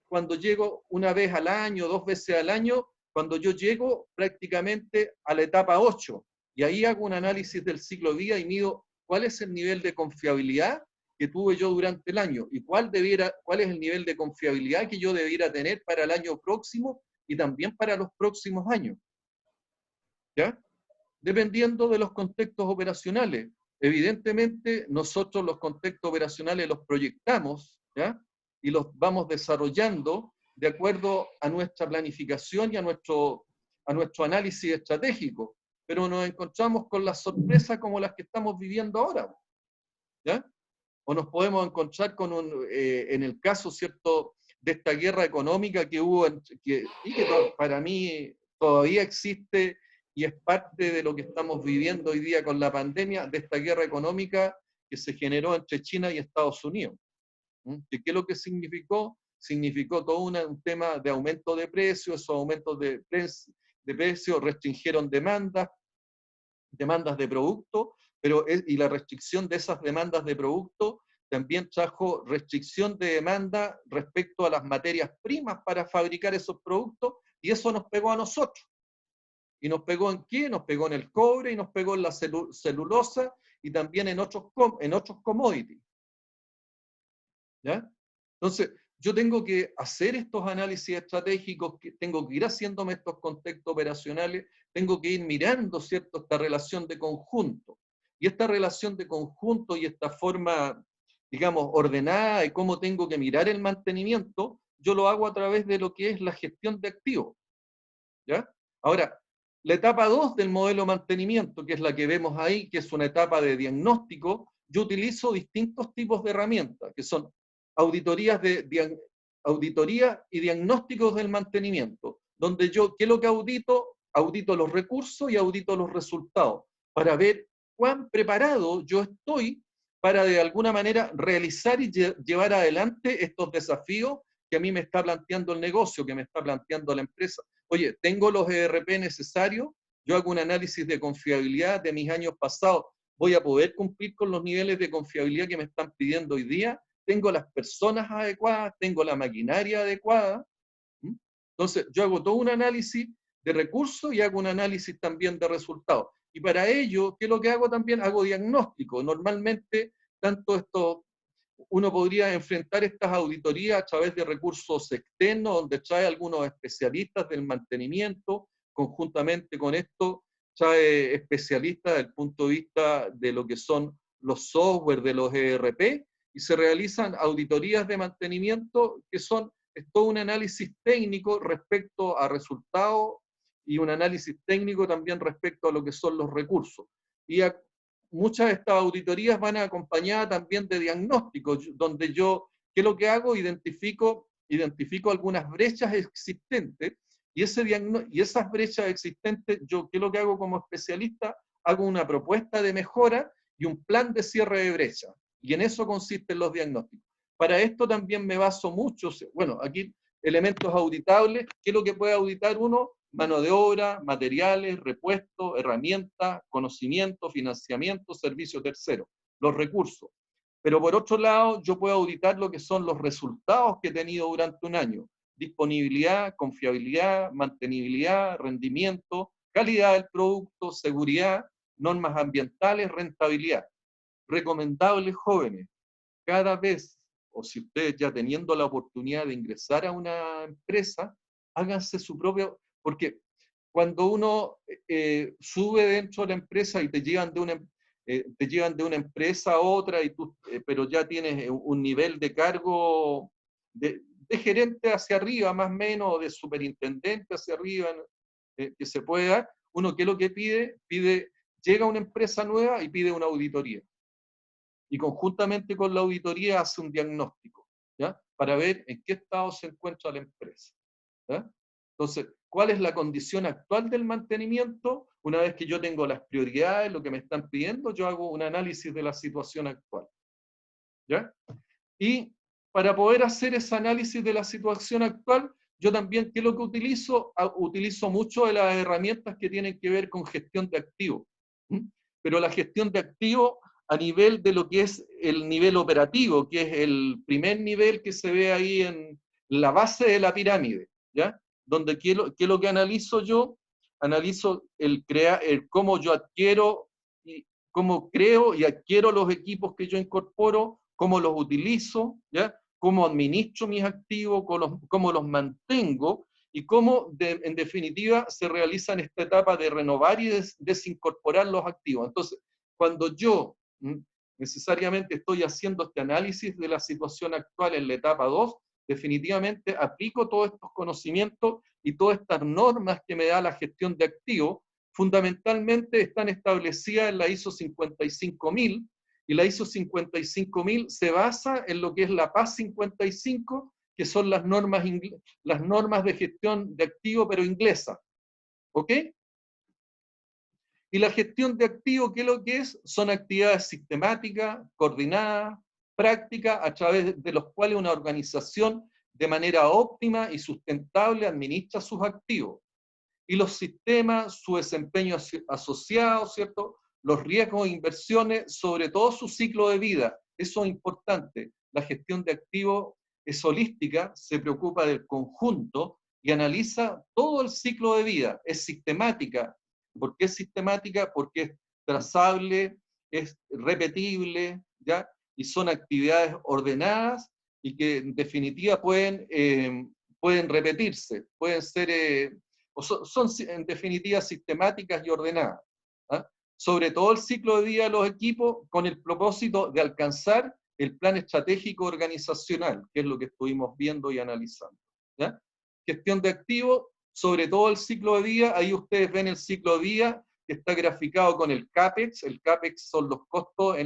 cuando llego una vez al año, 2 veces al año, cuando yo llego prácticamente a la etapa 8. Y ahí hago un análisis del ciclo de vida y mido cuál es el nivel de confiabilidad que tuve yo durante el año y cuál es el nivel de confiabilidad que yo debiera tener para el año próximo y también para los próximos años. ¿Ya? Dependiendo de los contextos operacionales. Evidentemente, nosotros los contextos operacionales los proyectamos, ¿ya? Y los vamos desarrollando de acuerdo a nuestra planificación y a nuestro análisis estratégico. pero nos encontramos con las sorpresas como las que estamos viviendo ahora, ¿ya? O nos podemos encontrar con en el caso, ¿cierto?, de esta guerra económica que hubo, para mí todavía existe y es parte de lo que estamos viviendo hoy día con la pandemia, de esta guerra económica que se generó entre China y Estados Unidos. ¿Qué es lo que significó? Significó todo un tema de aumento de precios, esos aumentos de precios restringieron demandas de producto, y la restricción de esas demandas de producto también trajo restricción de demanda respecto a las materias primas para fabricar esos productos, y eso nos pegó a nosotros. ¿Y nos pegó en qué? Nos pegó en el cobre, y nos pegó en la celulosa, y también en otros commodities. ¿Ya? Entonces, yo tengo que hacer estos análisis estratégicos, tengo que ir haciéndome estos contextos operacionales, tengo que ir mirando, ¿cierto?, esta relación de conjunto. Y esta relación de conjunto y esta forma, digamos, ordenada de cómo tengo que mirar el mantenimiento, yo lo hago a través de lo que es la gestión de activos. ¿Ya? Ahora, la etapa 2 del modelo de mantenimiento, que es la que vemos ahí, que es una etapa de diagnóstico, yo utilizo distintos tipos de herramientas, que son auditoría y diagnósticos del mantenimiento, donde yo, ¿qué es lo que audito? Audito los recursos y audito los resultados, para ver cuán preparado yo estoy para de alguna manera realizar y llevar adelante estos desafíos que a mí me está planteando el negocio, que me está planteando la empresa. Oye, ¿tengo los ERP necesarios? Yo hago un análisis de confiabilidad de mis años pasados. ¿Voy a poder cumplir con los niveles de confiabilidad que me están pidiendo hoy día? ¿Tengo las personas adecuadas? ¿Tengo la maquinaria adecuada? Entonces, yo hago todo un análisis de recursos y hago un análisis también de resultados. Y para ello, ¿qué es lo que hago también? Hago diagnóstico. Normalmente, uno podría enfrentar estas auditorías a través de recursos externos, donde trae algunos especialistas del mantenimiento, conjuntamente con esto trae especialistas desde el punto de vista de lo que son los software de los ERP, y se realizan auditorías de mantenimiento que es todo un análisis técnico respecto a resultados y un análisis técnico también respecto a lo que son los recursos. Y muchas de estas auditorías van acompañadas también de diagnósticos, donde yo, ¿qué es lo que hago? Identifico algunas brechas existentes, y esas brechas existentes, yo, ¿qué es lo que hago como especialista? Hago una propuesta de mejora y un plan de cierre de brecha, y en eso consisten los diagnósticos. Para esto también me baso mucho, bueno, aquí elementos auditables. ¿Qué es lo que puede auditar uno? Mano de obra, materiales, repuestos, herramientas, conocimiento, financiamiento, servicio tercero, los recursos. Pero por otro lado, yo puedo auditar lo que son los resultados que he tenido durante un año: disponibilidad, confiabilidad, mantenibilidad, rendimiento, calidad del producto, seguridad, normas ambientales, rentabilidad. Recomendables, jóvenes, cada vez, o si ustedes ya teniendo la oportunidad de ingresar a una empresa, háganse su propio, porque cuando uno sube dentro de la empresa y te llevan de una empresa a otra, pero ya tienes un nivel de cargo de gerente hacia arriba, más o menos, o de superintendente hacia arriba, que se puede dar, uno, ¿qué es lo que pide? Llega a una empresa nueva y pide una auditoría. Y conjuntamente con la auditoría hace un diagnóstico, ¿ya? Para ver en qué estado se encuentra la empresa, ¿ya? Entonces, ¿cuál es la condición actual del mantenimiento? Una vez que yo tengo las prioridades, lo que me están pidiendo, yo hago un análisis de la situación actual, ¿ya? Y para poder hacer ese análisis de la situación actual, yo también, ¿qué es lo que utilizo? Utilizo mucho de las herramientas que tienen que ver con gestión de activos. Pero la gestión de activos a nivel de lo que es el nivel operativo, que es el primer nivel que se ve ahí en la base de la pirámide, ¿ya? Donde, ¿qué es lo que analizo yo? Analizo cómo yo adquiero, y cómo creo y adquiero los equipos que yo incorporo, cómo los utilizo, ¿ya? Cómo administro mis activos, cómo los mantengo, y cómo, en definitiva, se realiza en esta etapa de renovar y desincorporar los activos. Entonces, cuando yo necesariamente estoy haciendo este análisis de la situación actual en la etapa 2, definitivamente aplico todos estos conocimientos y todas estas normas que me da la gestión de activos fundamentalmente están establecidas en la ISO 55000, y la ISO 55000 se basa en lo que es la PAS 55, que son las normas de gestión de activos, pero inglesas. ¿Ok? Y la gestión de activos, ¿qué es lo que es? Son actividades sistemáticas, coordinadas, prácticas, a través de los cuales una organización de manera óptima y sustentable administra sus activos. Y los sistemas, su desempeño asociado, ¿cierto? Los riesgos e inversiones, sobre todo su ciclo de vida. Eso es importante. La gestión de activos es holística, se preocupa del conjunto y analiza todo el ciclo de vida. Es sistemática. ¿Por qué es sistemática? Porque es trazable, es repetible, ¿ya? Y son actividades ordenadas y que en definitiva pueden repetirse, pueden ser... son en definitiva sistemáticas y ordenadas, ¿ah? Sobre todo el ciclo de vida de los equipos con el propósito de alcanzar el plan estratégico organizacional, que es lo que estuvimos viendo y analizando, ¿ya? Gestión de activos, sobre todo el ciclo de vida, ahí ustedes ven el ciclo de vida que está graficado con el CAPEX son los costos,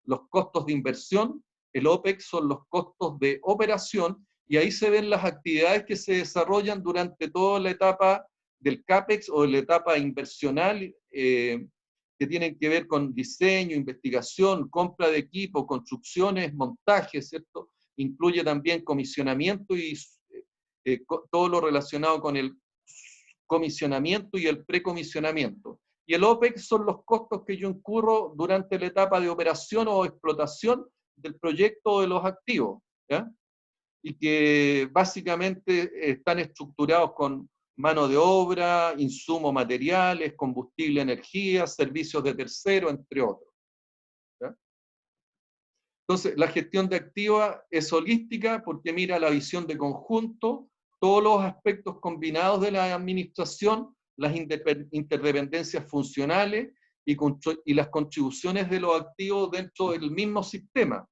los costos de inversión, el OPEX son los costos de operación, y ahí se ven las actividades que se desarrollan durante toda la etapa del CAPEX o la etapa inversional, que tienen que ver con diseño, investigación, compra de equipo, construcciones, montajes, ¿cierto? Incluye también comisionamiento y todo lo relacionado con el comisionamiento y el precomisionamiento. Y el OPEX son los costos que yo incurro durante la etapa de operación o explotación del proyecto o de los activos, ¿ya? Y que básicamente están estructurados con mano de obra, insumos materiales, combustible, energía, servicios de tercero, entre otros, ¿ya? Entonces, la gestión de activos es holística porque mira la visión de conjunto, todos los aspectos combinados de la administración, las interdependencias funcionales y las contribuciones de los activos dentro del mismo sistema,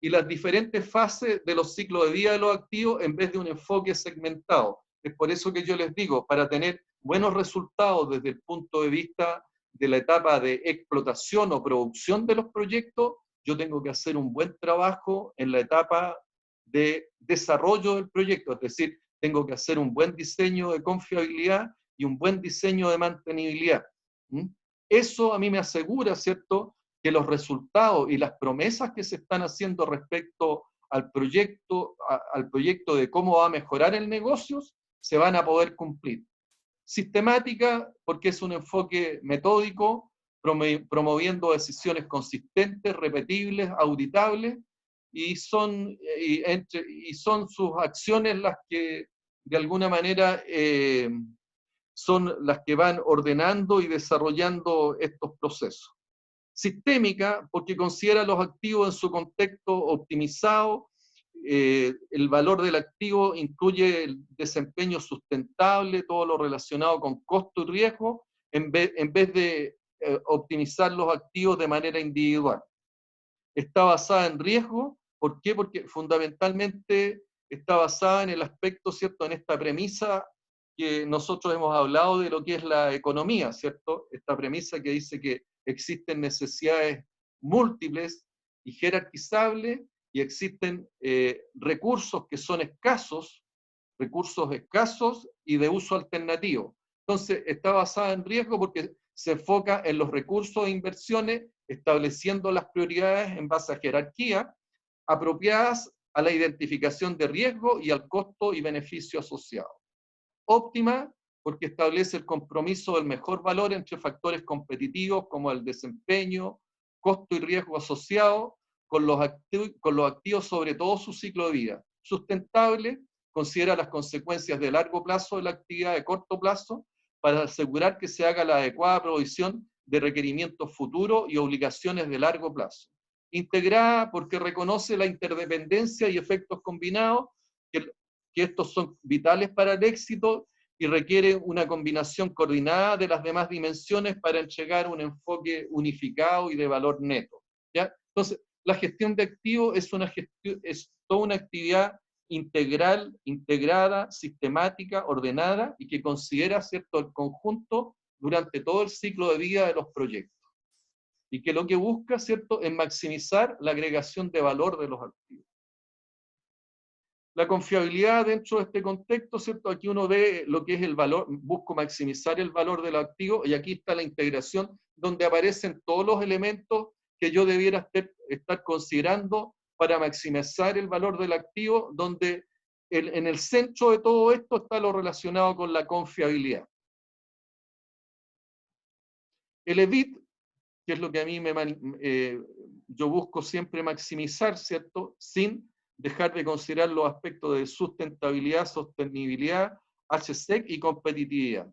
y las diferentes fases de los ciclos de vida de los activos en vez de un enfoque segmentado. Es por eso que yo les digo, para tener buenos resultados desde el punto de vista de la etapa de explotación o producción de los proyectos, yo tengo que hacer un buen trabajo en la etapa de desarrollo del proyecto, es decir, tengo que hacer un buen diseño de confiabilidad y un buen diseño de mantenibilidad. Eso a mí me asegura, ¿cierto?, que los resultados y las promesas que se están haciendo respecto al proyecto de cómo va a mejorar el negocio, se van a poder cumplir. Sistemática, porque es un enfoque metódico, promoviendo decisiones consistentes, repetibles, auditables, y son sus acciones las que de alguna manera son las que van ordenando y desarrollando estos procesos. Sistémica, porque considera los activos en su contexto optimizado, el valor del activo incluye el desempeño sustentable, todo lo relacionado con costo y riesgo, en vez de optimizar los activos de manera individual. Está basada en riesgo, ¿por qué? Porque fundamentalmente está basada en el aspecto, ¿cierto?, en esta premisa que nosotros hemos hablado de lo que es la economía, ¿cierto? Esta premisa que dice que existen necesidades múltiples y jerarquizables, y existen recursos que son escasos y de uso alternativo. Entonces, está basada en riesgo porque se enfoca en los recursos e inversiones, estableciendo las prioridades en base a jerarquía, apropiadas a la identificación de riesgo y al costo y beneficio asociado. Óptima, porque establece el compromiso del mejor valor entre factores competitivos como el desempeño, costo y riesgo asociado con los activos sobre todo su ciclo de vida. Sustentable, considera las consecuencias de largo plazo de la actividad de corto plazo para asegurar que se haga la adecuada provisión de requerimientos futuros y obligaciones de largo plazo. Integrada, porque reconoce la interdependencia y efectos combinados, que estos son vitales para el éxito y requiere una combinación coordinada de las demás dimensiones para entregar un enfoque unificado y de valor neto, ¿ya? Entonces, la gestión de activos es toda una actividad integral, integrada, sistemática, ordenada, y que considera, ¿cierto?, el conjunto durante todo el ciclo de vida de los proyectos. Y que lo que busca, ¿cierto?, es maximizar la agregación de valor de los activos. La confiabilidad dentro de este contexto, ¿cierto? Aquí uno ve lo que es el valor, busco maximizar el valor del activo, y aquí está la integración, donde aparecen todos los elementos que yo debiera estar considerando para maximizar el valor del activo, donde en el centro de todo esto está lo relacionado con la confiabilidad. El EBIT, que es lo que a mí yo busco siempre maximizar, ¿cierto?, sin dejar de considerar los aspectos de sustentabilidad, sostenibilidad, HSEC y competitividad.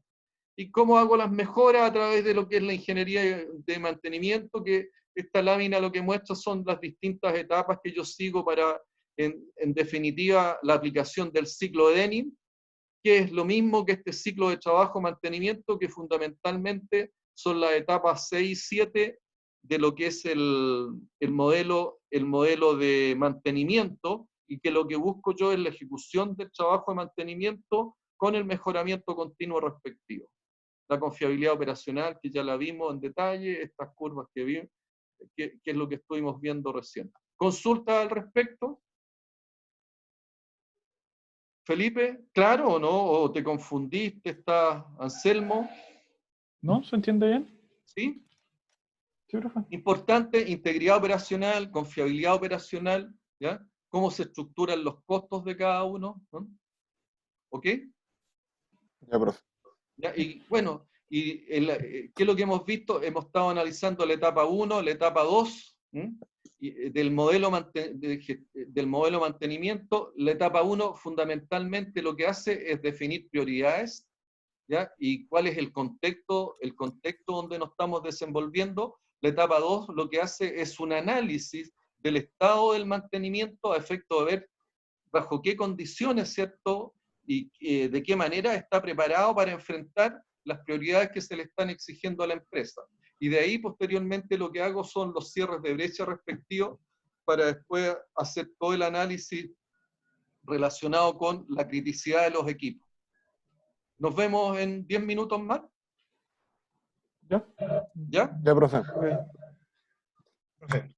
¿Y cómo hago las mejoras? A través de lo que es la ingeniería de mantenimiento, que esta lámina lo que muestra son las distintas etapas que yo sigo para, en definitiva, la aplicación del ciclo de Denning, que es lo mismo que este ciclo de trabajo-mantenimiento, que fundamentalmente son las etapas 6 y 7 de lo que es el modelo de mantenimiento, y que lo que busco yo es la ejecución del trabajo de mantenimiento con el mejoramiento continuo respectivo. La confiabilidad operacional, que ya la vimos en detalle, estas curvas que vimos, que es lo que estuvimos viendo recién. ¿Consulta al respecto? Felipe, ¿claro o no? ¿O te confundiste? ¿Está Anselmo? ¿No? ¿Se entiende bien? ¿Sí? Sí, profe. Importante, integridad operacional, confiabilidad operacional, ¿ya? Cómo se estructuran los costos de cada uno, ¿no? ¿Ok? Ya, profe. ¿Ya? Y bueno, ¿qué es lo que hemos visto? Hemos estado analizando la etapa 1, la etapa 2, del modelo mantenimiento. La etapa 1 fundamentalmente lo que hace es definir prioridades, ¿ya? Y cuál es el contexto donde nos estamos desenvolviendo. La etapa 2 lo que hace es un análisis del estado del mantenimiento a efecto de ver bajo qué condiciones, ¿cierto? Y de qué manera está preparado para enfrentar las prioridades que se le están exigiendo a la empresa. Y de ahí, posteriormente, lo que hago son los cierres de brecha respectivos para después hacer todo el análisis relacionado con la criticidad de los equipos. Nos vemos en 10 minutos más. ¿Ya? ¿Ya? Ya, profe. Ok. Profe,